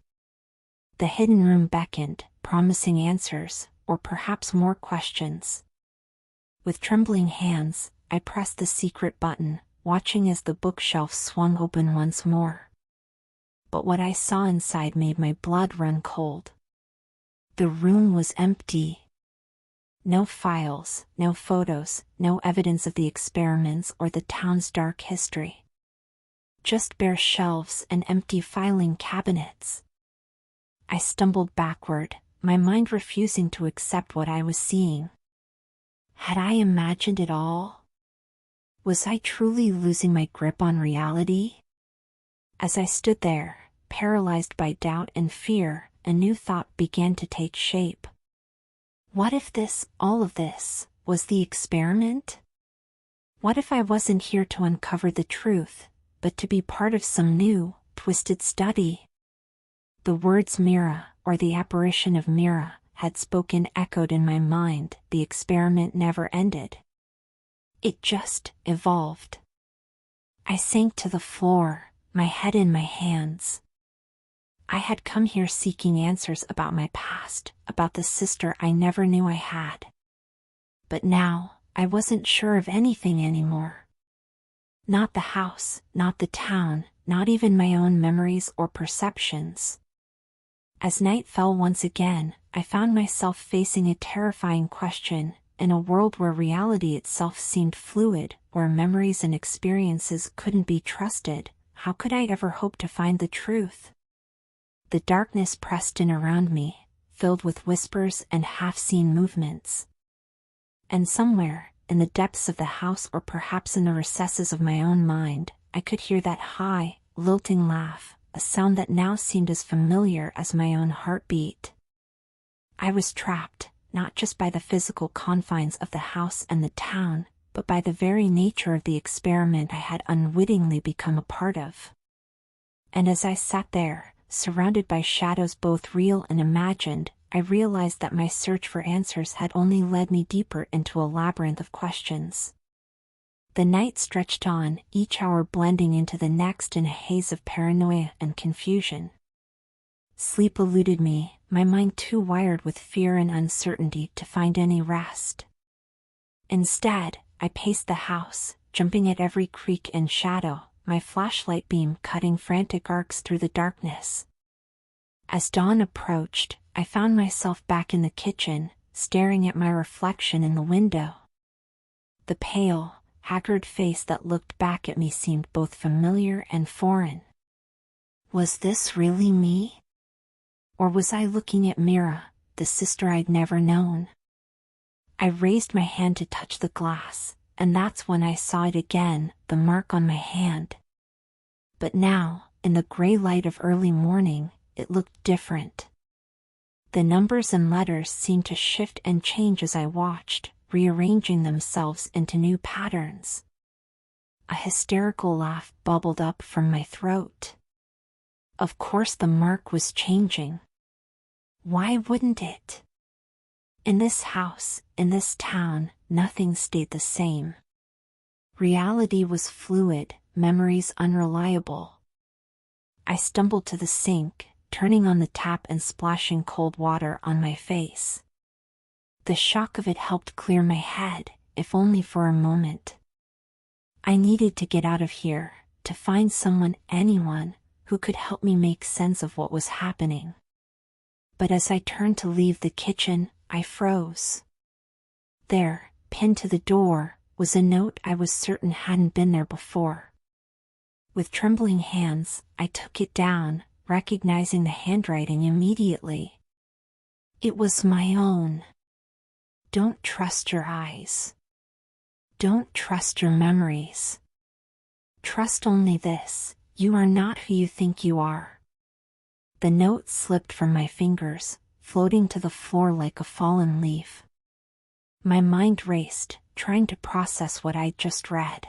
The hidden room beckoned, promising answers, or perhaps more questions. With trembling hands, I pressed the secret button, watching as the bookshelf swung open once more. But what I saw inside made my blood run cold. The room was empty. No files, no photos, no evidence of the experiments or the town's dark history. Just bare shelves and empty filing cabinets. I stumbled backward, my mind refusing to accept what I was seeing. Had I imagined it all? Was I truly losing my grip on reality? As I stood there, paralyzed by doubt and fear, a new thought began to take shape. What if all of this, was the experiment? What if I wasn't here to uncover the truth, but to be part of some new, twisted study? The words Mira, or the apparition of Mira, had spoken echoed in my mind. The experiment never ended. It just evolved. I sank to the floor, my head in my hands. I had come here seeking answers about my past, about the sister I never knew I had. But now, I wasn't sure of anything anymore. Not the house, not the town, not even my own memories or perceptions. As night fell once again, I found myself facing a terrifying question. In a world where reality itself seemed fluid, where memories and experiences couldn't be trusted, how could I ever hope to find the truth? The darkness pressed in around me, filled with whispers and half-seen movements. And somewhere, in the depths of the house or perhaps in the recesses of my own mind, I could hear that high, lilting laugh, a sound that now seemed as familiar as my own heartbeat. I was trapped, not just by the physical confines of the house and the town, but by the very nature of the experiment I had unwittingly become a part of. And as I sat there, surrounded by shadows both real and imagined, I realized that my search for answers had only led me deeper into a labyrinth of questions. The night stretched on, each hour blending into the next in a haze of paranoia and confusion. Sleep eluded me, my mind too wired with fear and uncertainty to find any rest. Instead, I paced the house, jumping at every creak and shadow, my flashlight beam cutting frantic arcs through the darkness. As dawn approached, I found myself back in the kitchen, staring at my reflection in the window. The pale, haggard face that looked back at me seemed both familiar and foreign. Was this really me? Or was I looking at Mira, the sister I'd never known? I raised my hand to touch the glass, and that's when I saw it again, the mark on my hand. But now, in the gray light of early morning, it looked different. The numbers and letters seemed to shift and change as I watched, rearranging themselves into new patterns. A hysterical laugh bubbled up from my throat. Of course the mark was changing. Why wouldn't it? In this house, in this town, nothing stayed the same. Reality was fluid, memories unreliable. I stumbled to the sink, turning on the tap and splashing cold water on my face. The shock of it helped clear my head, if only for a moment. I needed to get out of here, to find someone, anyone, who could help me make sense of what was happening. But as I turned to leave the kitchen, I froze. There, pinned to the door, was a note I was certain hadn't been there before. With trembling hands, I took it down, recognizing the handwriting immediately. It was my own. Don't trust your eyes. Don't trust your memories. Trust only this: you are not who you think you are. The note slipped from my fingers, floating to the floor like a fallen leaf. My mind raced, trying to process what I'd just read.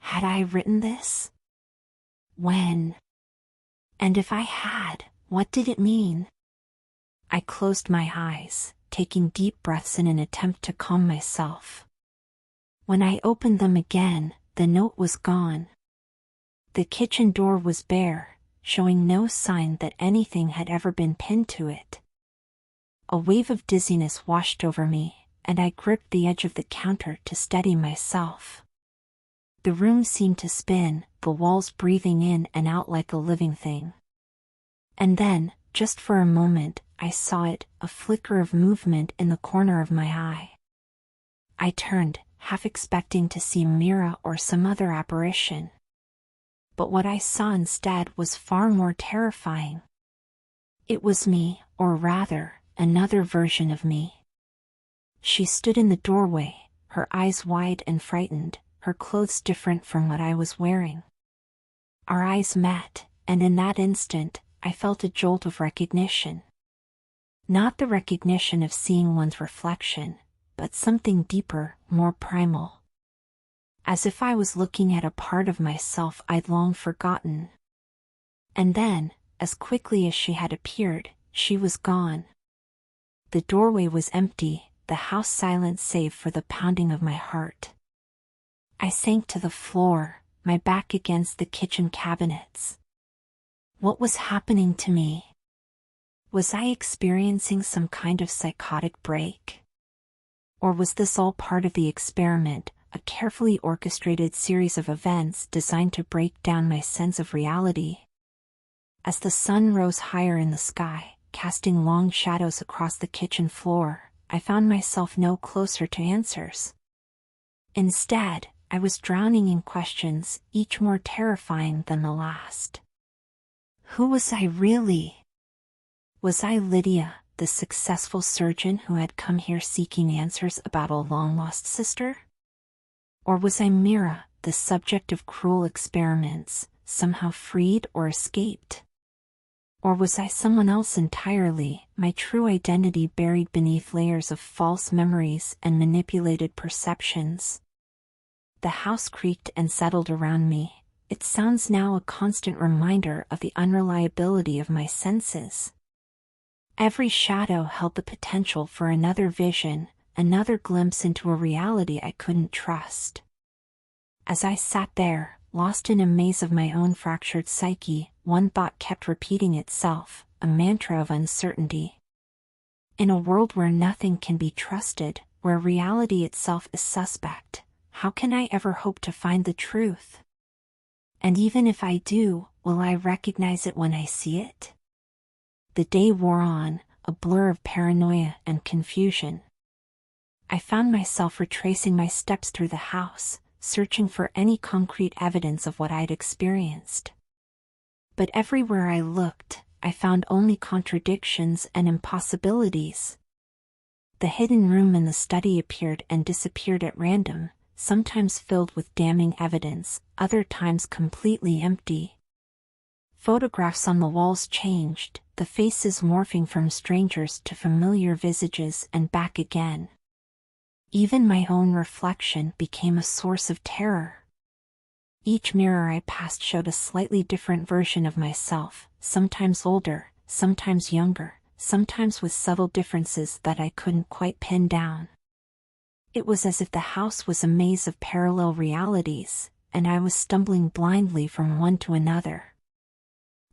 Had I written this? When? And if I had, what did it mean? I closed my eyes, taking deep breaths in an attempt to calm myself. When I opened them again, the note was gone. The kitchen door was bare, showing no sign that anything had ever been pinned to it. A wave of dizziness washed over me, and I gripped the edge of the counter to steady myself. The room seemed to spin, the walls breathing in and out like a living thing. And then, just for a moment, I saw it, a flicker of movement in the corner of my eye. I turned, half expecting to see Mira or some other apparition. But what I saw instead was far more terrifying. It was me, or rather, another version of me. She stood in the doorway, her eyes wide and frightened, her clothes different from what I was wearing. Our eyes met, and in that instant, I felt a jolt of recognition. Not the recognition of seeing one's reflection, but something deeper, more primal. As if I was looking at a part of myself I'd long forgotten. And then, as quickly as she had appeared, she was gone. The doorway was empty, the house silent save for the pounding of my heart. I sank to the floor, my back against the kitchen cabinets. What was happening to me? Was I experiencing some kind of psychotic break? Or was this all part of the experiment, a carefully orchestrated series of events designed to break down my sense of reality? As the sun rose higher in the sky, casting long shadows across the kitchen floor, I found myself no closer to answers. Instead, I was drowning in questions, each more terrifying than the last. Who was I really? Was I Lydia, the successful surgeon who had come here seeking answers about a long-lost sister? Or was I Mira, the subject of cruel experiments, somehow freed or escaped? Or was I someone else entirely, my true identity buried beneath layers of false memories and manipulated perceptions? The house creaked and settled around me. Its sounds now a constant reminder of the unreliability of my senses. Every shadow held the potential for another vision, another glimpse into a reality I couldn't trust. As I sat there, lost in a maze of my own fractured psyche, one thought kept repeating itself, a mantra of uncertainty. In a world where nothing can be trusted, where reality itself is suspect, how can I ever hope to find the truth? And even if I do, will I recognize it when I see it? The day wore on, a blur of paranoia and confusion. I found myself retracing my steps through the house, searching for any concrete evidence of what I'd experienced. But everywhere I looked, I found only contradictions and impossibilities. The hidden room in the study appeared and disappeared at random, sometimes filled with damning evidence, other times completely empty. Photographs on the walls changed, the faces morphing from strangers to familiar visages and back again. Even my own reflection became a source of terror. Each mirror I passed showed a slightly different version of myself, sometimes older, sometimes younger, sometimes with subtle differences that I couldn't quite pin down. It was as if the house was a maze of parallel realities, and I was stumbling blindly from one to another.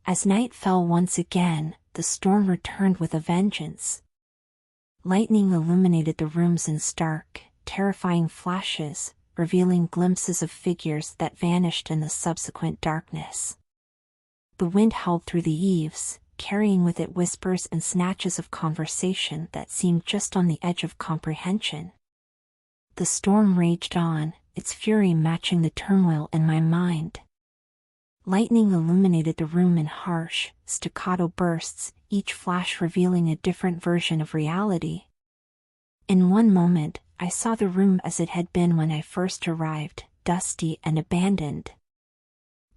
As night fell once again, the storm returned with a vengeance. Lightning illuminated the rooms in stark, terrifying flashes, revealing glimpses of figures that vanished in the subsequent darkness. The wind howled through the eaves, carrying with it whispers and snatches of conversation that seemed just on the edge of comprehension. The storm raged on, its fury matching the turmoil in my mind. Lightning illuminated the room in harsh, staccato bursts, each flash revealing a different version of reality. In one moment, I saw the room as it had been when I first arrived, dusty and abandoned.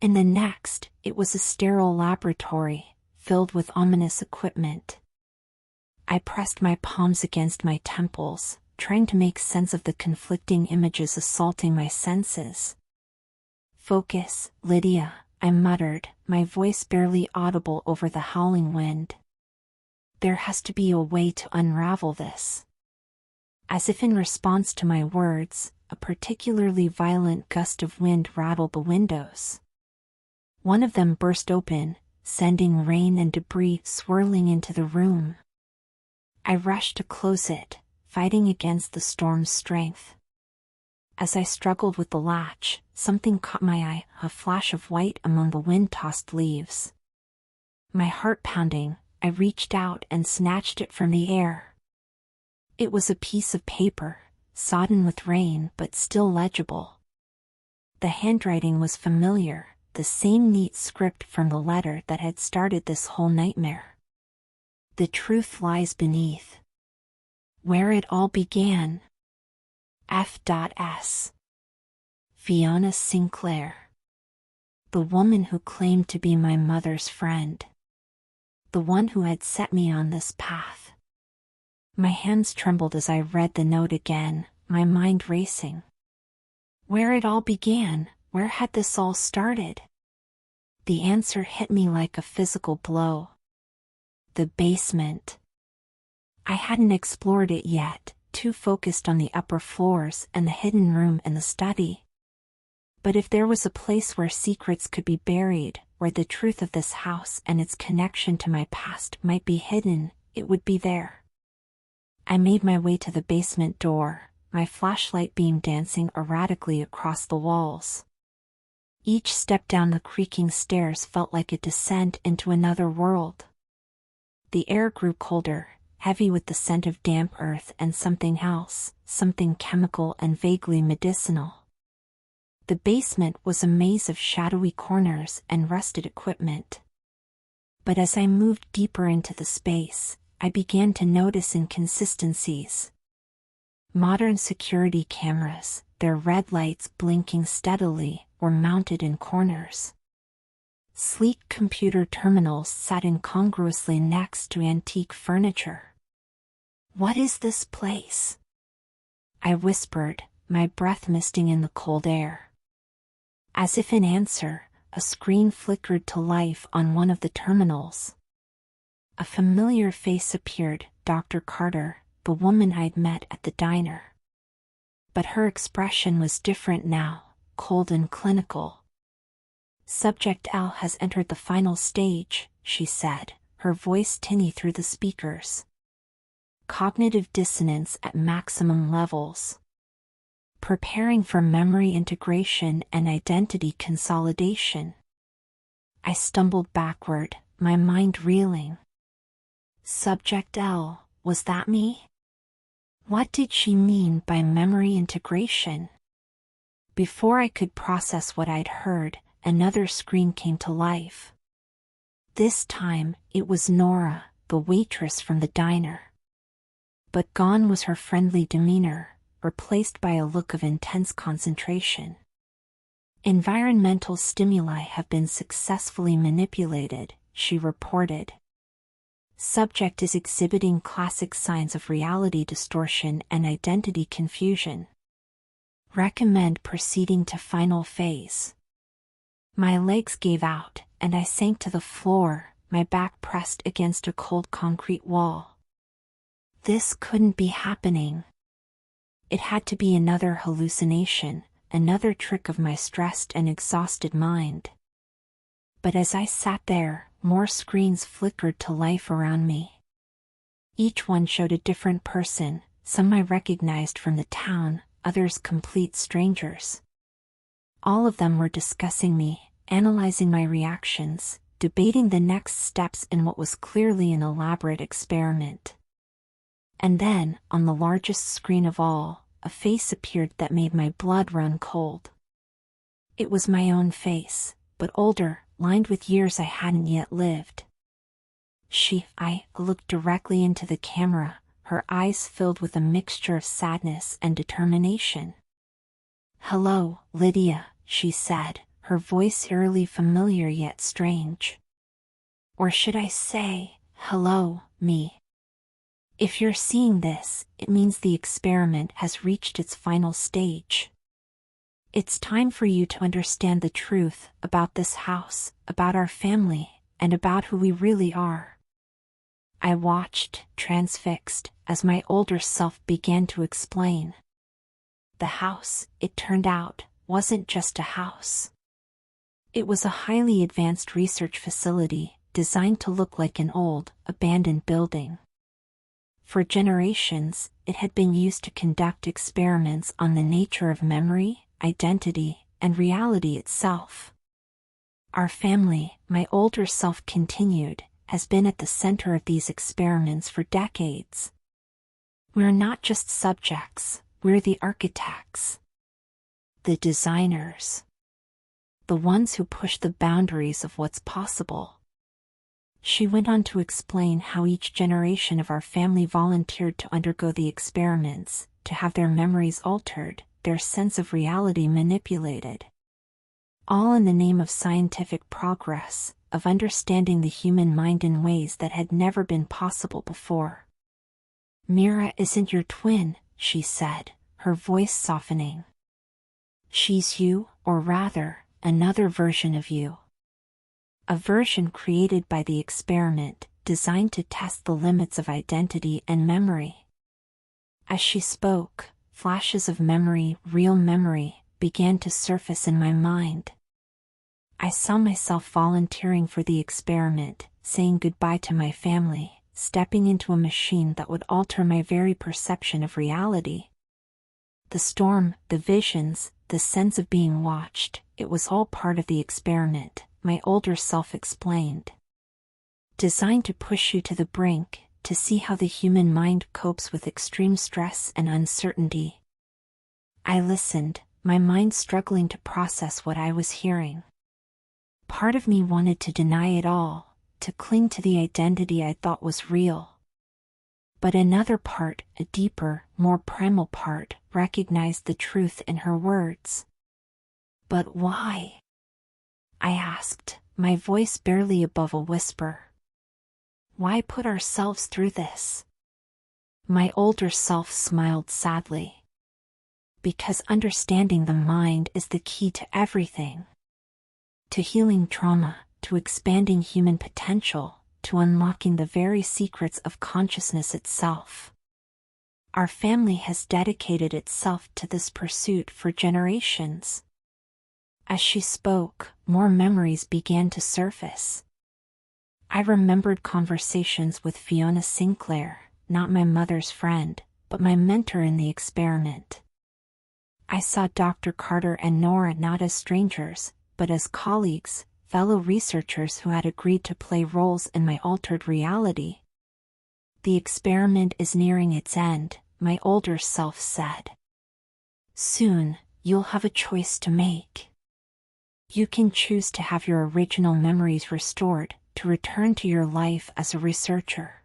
In the next, it was a sterile laboratory, filled with ominous equipment. I pressed my palms against my temples, trying to make sense of the conflicting images assaulting my senses. "Focus, Lydia," I muttered, my voice barely audible over the howling wind. "There has to be a way to unravel this." As if in response to my words, a particularly violent gust of wind rattled the windows. One of them burst open, sending rain and debris swirling into the room. I rushed to close it, fighting against the storm's strength. As I struggled with the latch, something caught my eye, a flash of white among the wind-tossed leaves. My heart pounding, I reached out and snatched it from the air. It was a piece of paper, sodden with rain but still legible. The handwriting was familiar, the same neat script from the letter that had started this whole nightmare. "The truth lies beneath. Where it all began. F.S. Fiona Sinclair. The woman who claimed to be my mother's friend. The one who had set me on this path." My hands trembled as I read the note again, my mind racing. Where it all began, where had this all started? The answer hit me like a physical blow. The basement. I hadn't explored it yet, too focused on the upper floors and the hidden room in the study. But if there was a place where secrets could be buried, where the truth of this house and its connection to my past might be hidden, it would be there. I made my way to the basement door, my flashlight beam dancing erratically across the walls. Each step down the creaking stairs felt like a descent into another world. The air grew colder, heavy with the scent of damp earth and something else, something chemical and vaguely medicinal. The basement was a maze of shadowy corners and rusted equipment. But as I moved deeper into the space, I began to notice inconsistencies. Modern security cameras, their red lights blinking steadily, were mounted in corners. Sleek computer terminals sat incongruously next to antique furniture. "What is this place?" I whispered, my breath misting in the cold air. As if in answer, a screen flickered to life on one of the terminals. A familiar face appeared, Dr. Carter, the woman I'd met at the diner. But her expression was different now, cold and clinical. "Subject L has entered the final stage," she said, her voice tinny through the speakers. "Cognitive dissonance at maximum levels. Preparing for memory integration and identity consolidation." I stumbled backward, my mind reeling. Subject L, was that me? What did she mean by memory integration? Before I could process what I'd heard, another screen came to life. This time, it was Nora, the waitress from the diner. But gone was her friendly demeanor, replaced by a look of intense concentration. "Environmental stimuli have been successfully manipulated," she reported. "Subject is exhibiting classic signs of reality distortion and identity confusion. Recommend proceeding to final phase." My legs gave out, and I sank to the floor, my back pressed against a cold concrete wall. This couldn't be happening. It had to be another hallucination, another trick of my stressed and exhausted mind. But as I sat there, more screens flickered to life around me. Each one showed a different person, some I recognized from the town, others complete strangers. All of them were discussing me, analyzing my reactions, debating the next steps in what was clearly an elaborate experiment. And then, on the largest screen of all, a face appeared that made my blood run cold. It was my own face, but older, lined with years I hadn't yet lived. I looked directly into the camera, her eyes filled with a mixture of sadness and determination. "Hello, Lydia," she said, her voice eerily familiar yet strange. Or should I say, "Hello, me"? If you're seeing this, it means the experiment has reached its final stage. It's time for you to understand the truth about this house, about our family, and about who we really are. I watched, transfixed, as my older self began to explain. The house, it turned out, wasn't just a house. It was a highly advanced research facility, designed to look like an old, abandoned building. For generations, it had been used to conduct experiments on the nature of memory, identity, and reality itself. Our family, my older self continued, has been at the center of these experiments for decades. We're not just subjects, we're the architects. The designers. The ones who push the boundaries of what's possible. She went on to explain how each generation of our family volunteered to undergo the experiments, to have their memories altered, their sense of reality manipulated. All in the name of scientific progress, of understanding the human mind in ways that had never been possible before. "Mira isn't your twin," she said, her voice softening. "She's you, or rather, another version of you. A version created by the experiment, designed to test the limits of identity and memory." As she spoke, flashes of memory, real memory, began to surface in my mind. I saw myself volunteering for the experiment, saying goodbye to my family, stepping into a machine that would alter my very perception of reality. The storm, the visions, the sense of being watched, it was all part of the experiment, my older self explained. Designed to push you to the brink, to see how the human mind copes with extreme stress and uncertainty. I listened, my mind struggling to process what I was hearing. Part of me wanted to deny it all, to cling to the identity I thought was real. But another part, a deeper, more primal part, recognized the truth in her words. "But why?" I asked, my voice barely above a whisper. "Why put ourselves through this?" My older self smiled sadly. because understanding the mind is the key to everything. To healing trauma, to expanding human potential, to unlocking the very secrets of consciousness itself. Our family has dedicated itself to this pursuit for generations. As she spoke, more memories began to surface. I remembered conversations with Fiona Sinclair, not my mother's friend, but my mentor in the experiment. I saw Dr. Carter and Nora not as strangers, but as colleagues, fellow researchers who had agreed to play roles in my altered reality. The experiment is nearing its end, my older self said. Soon, you'll have a choice to make. You can choose to have your original memories restored, to return to your life as a researcher.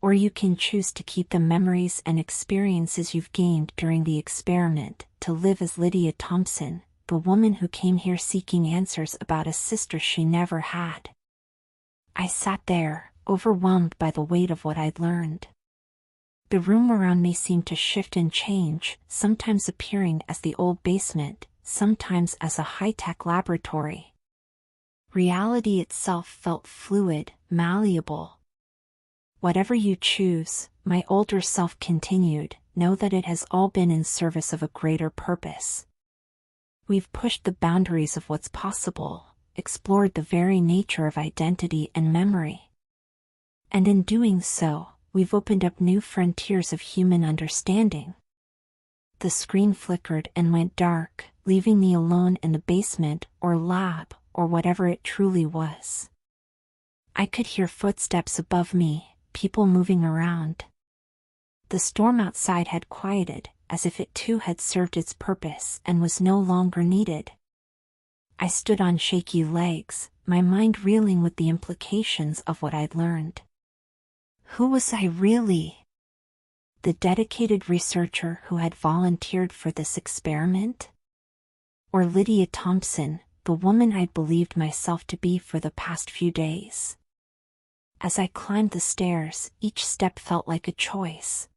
Or you can choose to keep the memories and experiences you've gained during the experiment, to live as Lydia Thompson, the woman who came here seeking answers about a sister she never had. I sat there, overwhelmed by the weight of what I'd learned. The room around me seemed to shift and change, sometimes appearing as the old basement, sometimes as a high-tech laboratory. Reality itself felt fluid, malleable. Whatever you choose, my older self continued, know that it has all been in service of a greater purpose. We've pushed the boundaries of what's possible, explored the very nature of identity and memory. And in doing so, we've opened up new frontiers of human understanding. The screen flickered and went dark, leaving me alone in the basement or lab, or whatever it truly was. I could hear footsteps above me, people moving around. The storm outside had quieted, as if it too had served its purpose and was no longer needed. I stood on shaky legs, my mind reeling with the implications of what I'd learned. Who was I really? The dedicated researcher who had volunteered for this experiment? Or Lydia Thompson, the woman I'd believed myself to be for the past few days? As I climbed the stairs, each step felt like a choice.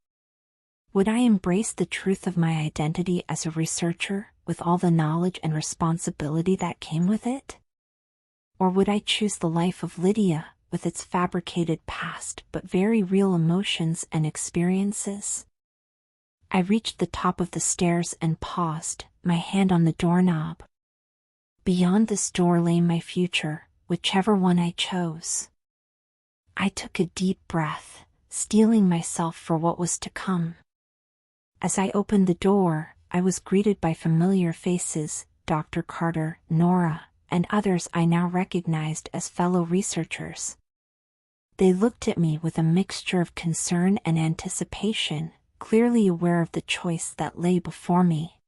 Would I embrace the truth of my identity as a researcher, with all the knowledge and responsibility that came with it? Or would I choose the life of Lydia, with its fabricated past but very real emotions and experiences? I reached the top of the stairs and paused, my hand on the doorknob. Beyond this door lay my future, whichever one I chose. I took a deep breath, steeling myself for what was to come. As I opened the door, I was greeted by familiar faces, Dr. Carter, Nora, and others I now recognized as fellow researchers. They looked at me with a mixture of concern and anticipation, clearly aware of the choice that lay before me.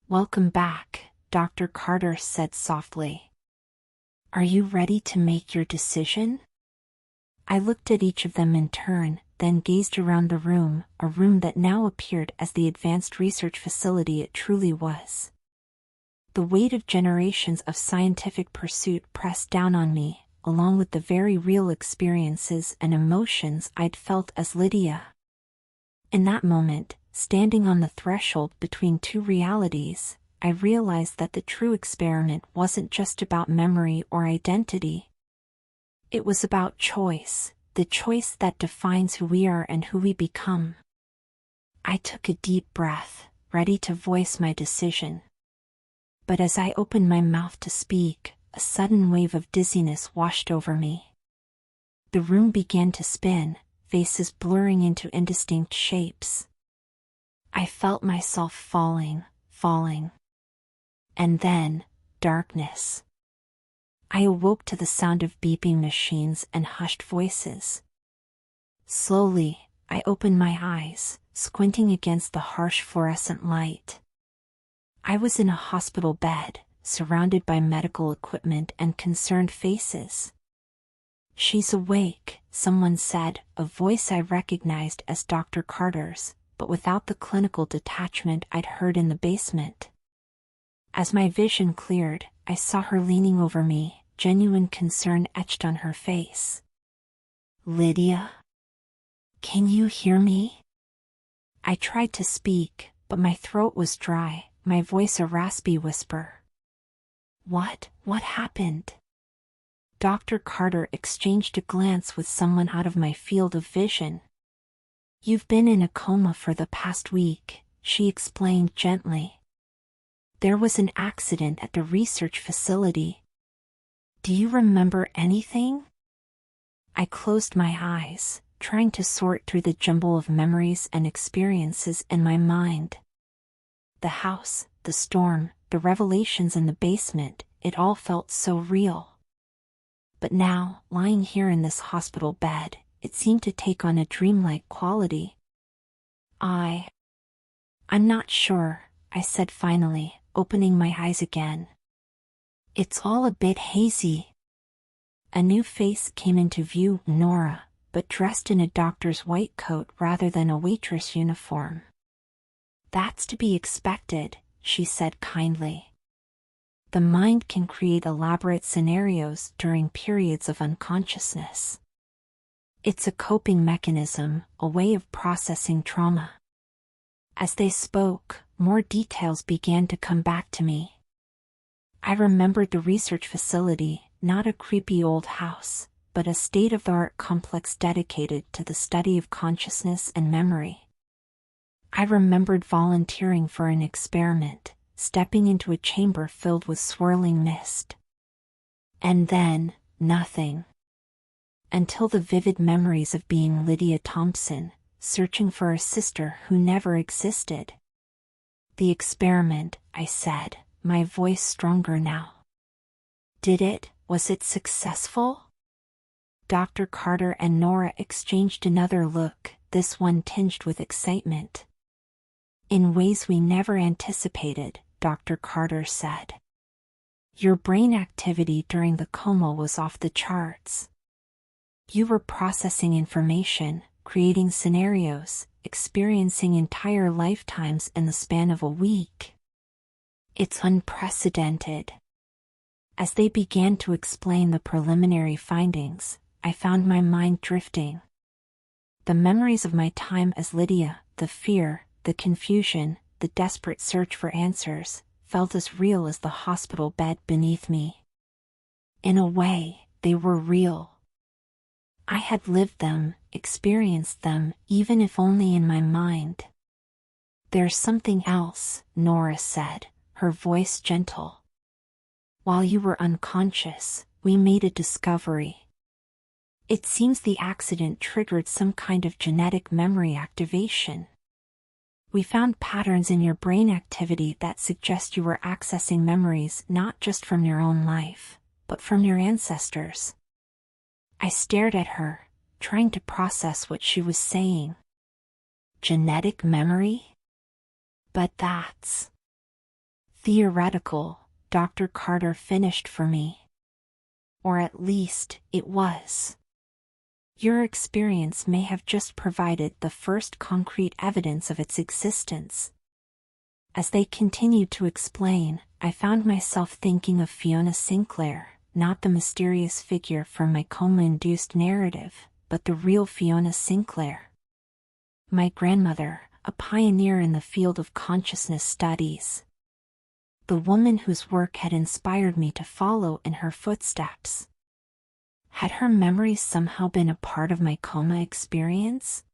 "Welcome back," Dr. Carter said softly. "Are you ready to make your decision?" I looked at each of them in turn, then gazed around the room, a room that now appeared as the advanced research facility it truly was. The weight of generations of scientific pursuit pressed down on me, along with the very real experiences and emotions I'd felt as Lydia. In that moment, standing on the threshold between two realities, I realized that the true experiment wasn't just about memory or identity. It was about choice, the choice that defines who we are and who we become. I took a deep breath, ready to voice my decision. But as I opened my mouth to speak, a sudden wave of dizziness washed over me. The room began to spin, faces blurring into indistinct shapes. I felt myself falling. And then, darkness. I awoke to the sound of beeping machines and hushed voices. Slowly, I opened my eyes, squinting against the harsh fluorescent light. I was in a hospital bed, surrounded by medical equipment and concerned faces. "She's awake," someone said, a voice I recognized as Dr. Carter's, but without the clinical detachment I'd heard in the basement. As my vision cleared, I saw her leaning over me, genuine concern etched on her face. "Lydia? Can you hear me?" I tried to speak, but my throat was dry, my voice a raspy whisper. What happened? Dr. Carter exchanged a glance with someone out of my field of vision. You've been in a coma for the past week, she explained gently. There was an accident at the research facility. Do you remember anything? I closed my eyes, trying to sort through the jumble of memories and experiences in my mind. The house, the storm, the revelations in the basement, it all felt so real. But now, lying here in this hospital bed, it seemed to take on a dreamlike quality. I'm not sure, I said finally, opening my eyes again. It's all a bit hazy. A new face came into view, Nora, but dressed in a doctor's white coat rather than a waitress uniform. That's to be expected, she said kindly. The mind can create elaborate scenarios during periods of unconsciousness. It's a coping mechanism, a way of processing trauma. As they spoke, more details began to come back to me. I remembered the research facility, not a creepy old house, but a state-of-the-art complex dedicated to the study of consciousness and memory. I remembered volunteering for an experiment, stepping into a chamber filled with swirling mist. And then, nothing. Until the vivid memories of being Lydia Thompson, searching for a sister who never existed. The experiment, I said, my voice stronger now. Was it successful? Dr. Carter and Nora exchanged another look, this one tinged with excitement. In ways we never anticipated, Dr. Carter said. Your brain activity during the coma was off the charts. You were processing information, creating scenarios, experiencing entire lifetimes in the span of a week. It's unprecedented. As they began to explain the preliminary findings, I found my mind drifting. The memories of my time as Lydia, the fear, the confusion, the desperate search for answers, felt as real as the hospital bed beneath me. In a way, they were real. I had lived them, experienced them, even if only in my mind. There's something else, Nora said, her voice gentle. While you were unconscious, we made a discovery. It seems the accident triggered some kind of genetic memory activation. We found patterns in your brain activity that suggest you were accessing memories not just from your own life, but from your ancestors. I stared at her, trying to process what she was saying. Genetic memory? But that's theoretical, Dr. Carter finished for me. Or at least, it was. Your experience may have just provided the first concrete evidence of its existence. As they continued to explain, I found myself thinking of Fiona Sinclair, not the mysterious figure from my coma-induced narrative, but the real Fiona Sinclair. My grandmother, a pioneer in the field of consciousness studies. The woman whose work had inspired me to follow in her footsteps. Had her memories somehow been a part of my coma experience?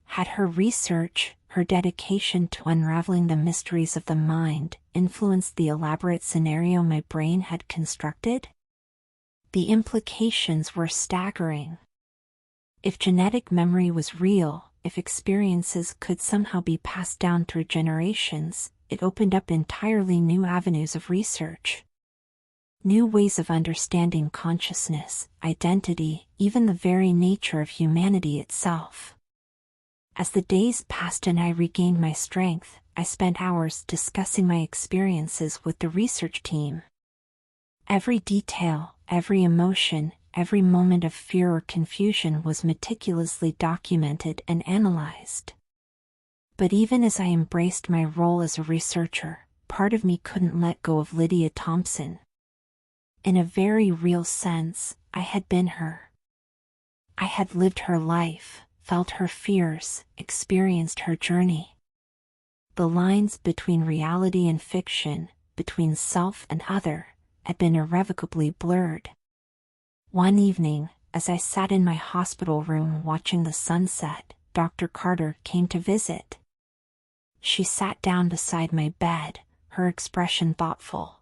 Had her research, her dedication to unraveling the mysteries of the mind, influenced the elaborate scenario my brain had constructed? The implications were staggering. If genetic memory was real, if experiences could somehow be passed down through generations, it opened up entirely new avenues of research. New ways of understanding consciousness, identity, even the very nature of humanity itself. As the days passed and I regained my strength, I spent hours discussing my experiences with the research team. Every detail, every emotion, every moment of fear or confusion was meticulously documented and analyzed. But even as I embraced my role as a researcher, part of me couldn't let go of Lydia Thompson. In a very real sense, I had been her. I had lived her life, felt her fears, experienced her journey. The lines between reality and fiction, between self and other, had been irrevocably blurred. One evening, as I sat in my hospital room watching the sunset, Dr. Carter came to visit. She sat down beside my bed, her expression thoughtful.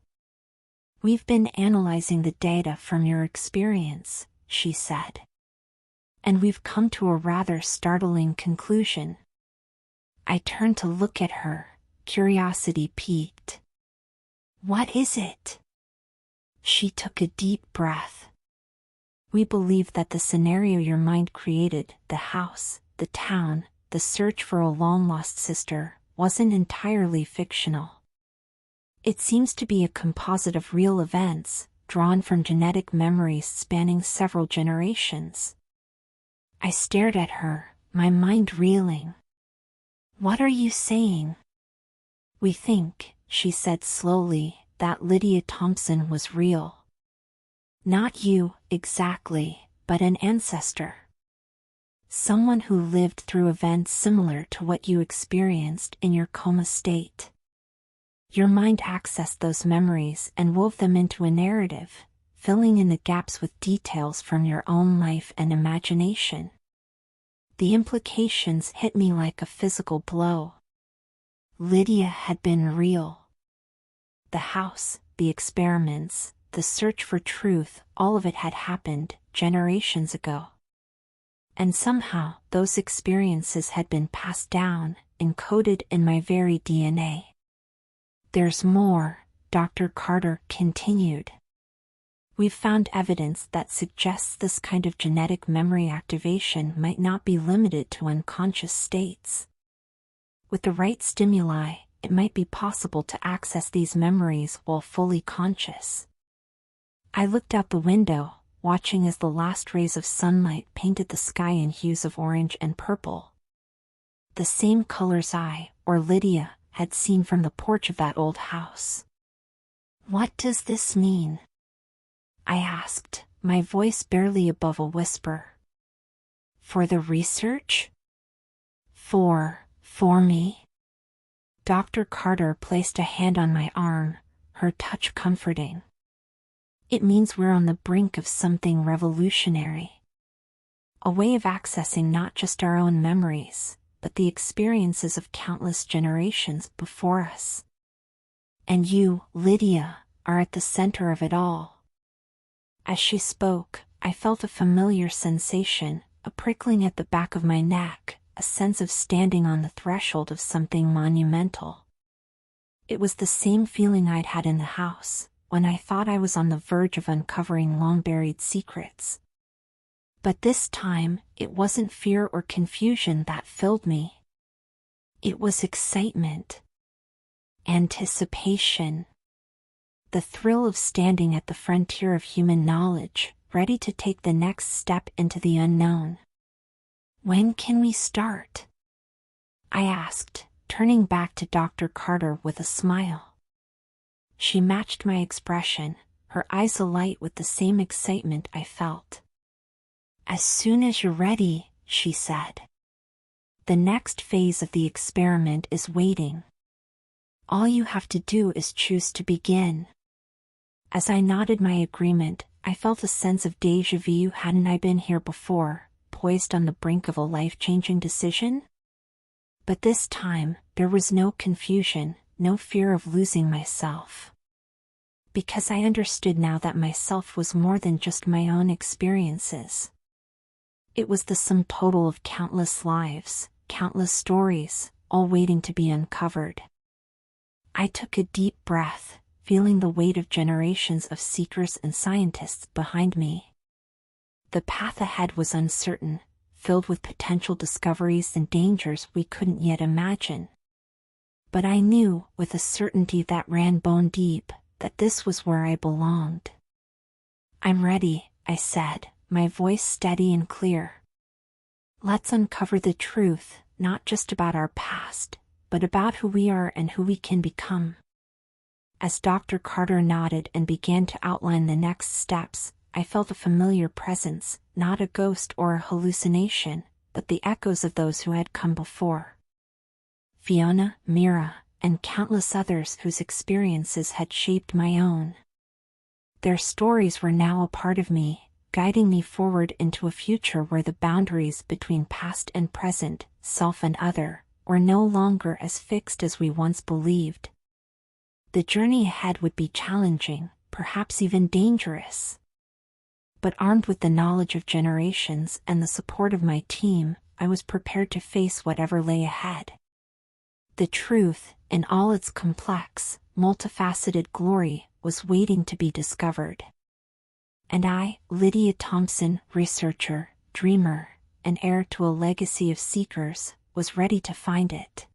"We've been analyzing the data from your experience," she said. "And we've come to a rather startling conclusion." I turned to look at her, curiosity piqued. "What is it?" She took a deep breath. "We believe that the scenario your mind created, the house, the town, the search for a long-lost sister, wasn't entirely fictional. It seems to be a composite of real events, drawn from genetic memories spanning several generations." I stared at her, my mind reeling. "What are you saying?" "We think," she said slowly, "that Lydia Thompson was real. Not you, exactly, but an ancestor. Someone who lived through events similar to what you experienced in your coma state. Your mind accessed those memories and wove them into a narrative, filling in the gaps with details from your own life and imagination." The implications hit me like a physical blow. Lydia had been real. The house, the experiments, the search for truth, all of it had happened generations ago. And somehow, those experiences had been passed down, encoded in my very DNA. "There's more," Dr. Carter continued. "We've found evidence that suggests this kind of genetic memory activation might not be limited to unconscious states. With the right stimuli, it might be possible to access these memories while fully conscious." I looked out the window, watching as the last rays of sunlight painted the sky in hues of orange and purple. The same colors I, or Lydia, had seen from the porch of that old house. "What does this mean?" I asked, my voice barely above a whisper. "For the research?" For me?" Dr. Carter placed a hand on my arm, her touch comforting. "It means we're on the brink of something revolutionary. A way of accessing not just our own memories, but the experiences of countless generations before us. And you, Lydia, are at the center of it all." As she spoke, I felt a familiar sensation, a prickling at the back of my neck, a sense of standing on the threshold of something monumental. It was the same feeling I'd had in the house, when I thought I was on the verge of uncovering long-buried secrets. But this time, it wasn't fear or confusion that filled me. It was excitement. Anticipation. The thrill of standing at the frontier of human knowledge, ready to take the next step into the unknown. "When can we start?" I asked, turning back to Dr. Carter with a smile. She matched my expression, her eyes alight with the same excitement I felt. "As soon as you're ready," she said. "The next phase of the experiment is waiting. All you have to do is choose to begin." As I nodded my agreement, I felt a sense of déjà vu. Hadn't I been here before, poised on the brink of a life-changing decision? But this time, there was no confusion, no fear of losing myself. Because I understood now that myself was more than just my own experiences. It was the sum total of countless lives, countless stories, all waiting to be uncovered. I took a deep breath, feeling the weight of generations of seekers and scientists behind me. The path ahead was uncertain, filled with potential discoveries and dangers we couldn't yet imagine. But I knew, with a certainty that ran bone deep, that this was where I belonged. "I'm ready," I said, my voice steady and clear. "Let's uncover the truth, not just about our past, but about who we are and who we can become." As Dr. Carter nodded and began to outline the next steps, I felt a familiar presence, not a ghost or a hallucination, but the echoes of those who had come before. Fiona, Mira, and countless others whose experiences had shaped my own. Their stories were now a part of me, guiding me forward into a future where the boundaries between past and present, self and other, were no longer as fixed as we once believed. The journey ahead would be challenging, perhaps even dangerous. But armed with the knowledge of generations and the support of my team, I was prepared to face whatever lay ahead. The truth, in all its complex, multifaceted glory, was waiting to be discovered. And I, Lydia Thompson, researcher, dreamer, and heir to a legacy of seekers, was ready to find it.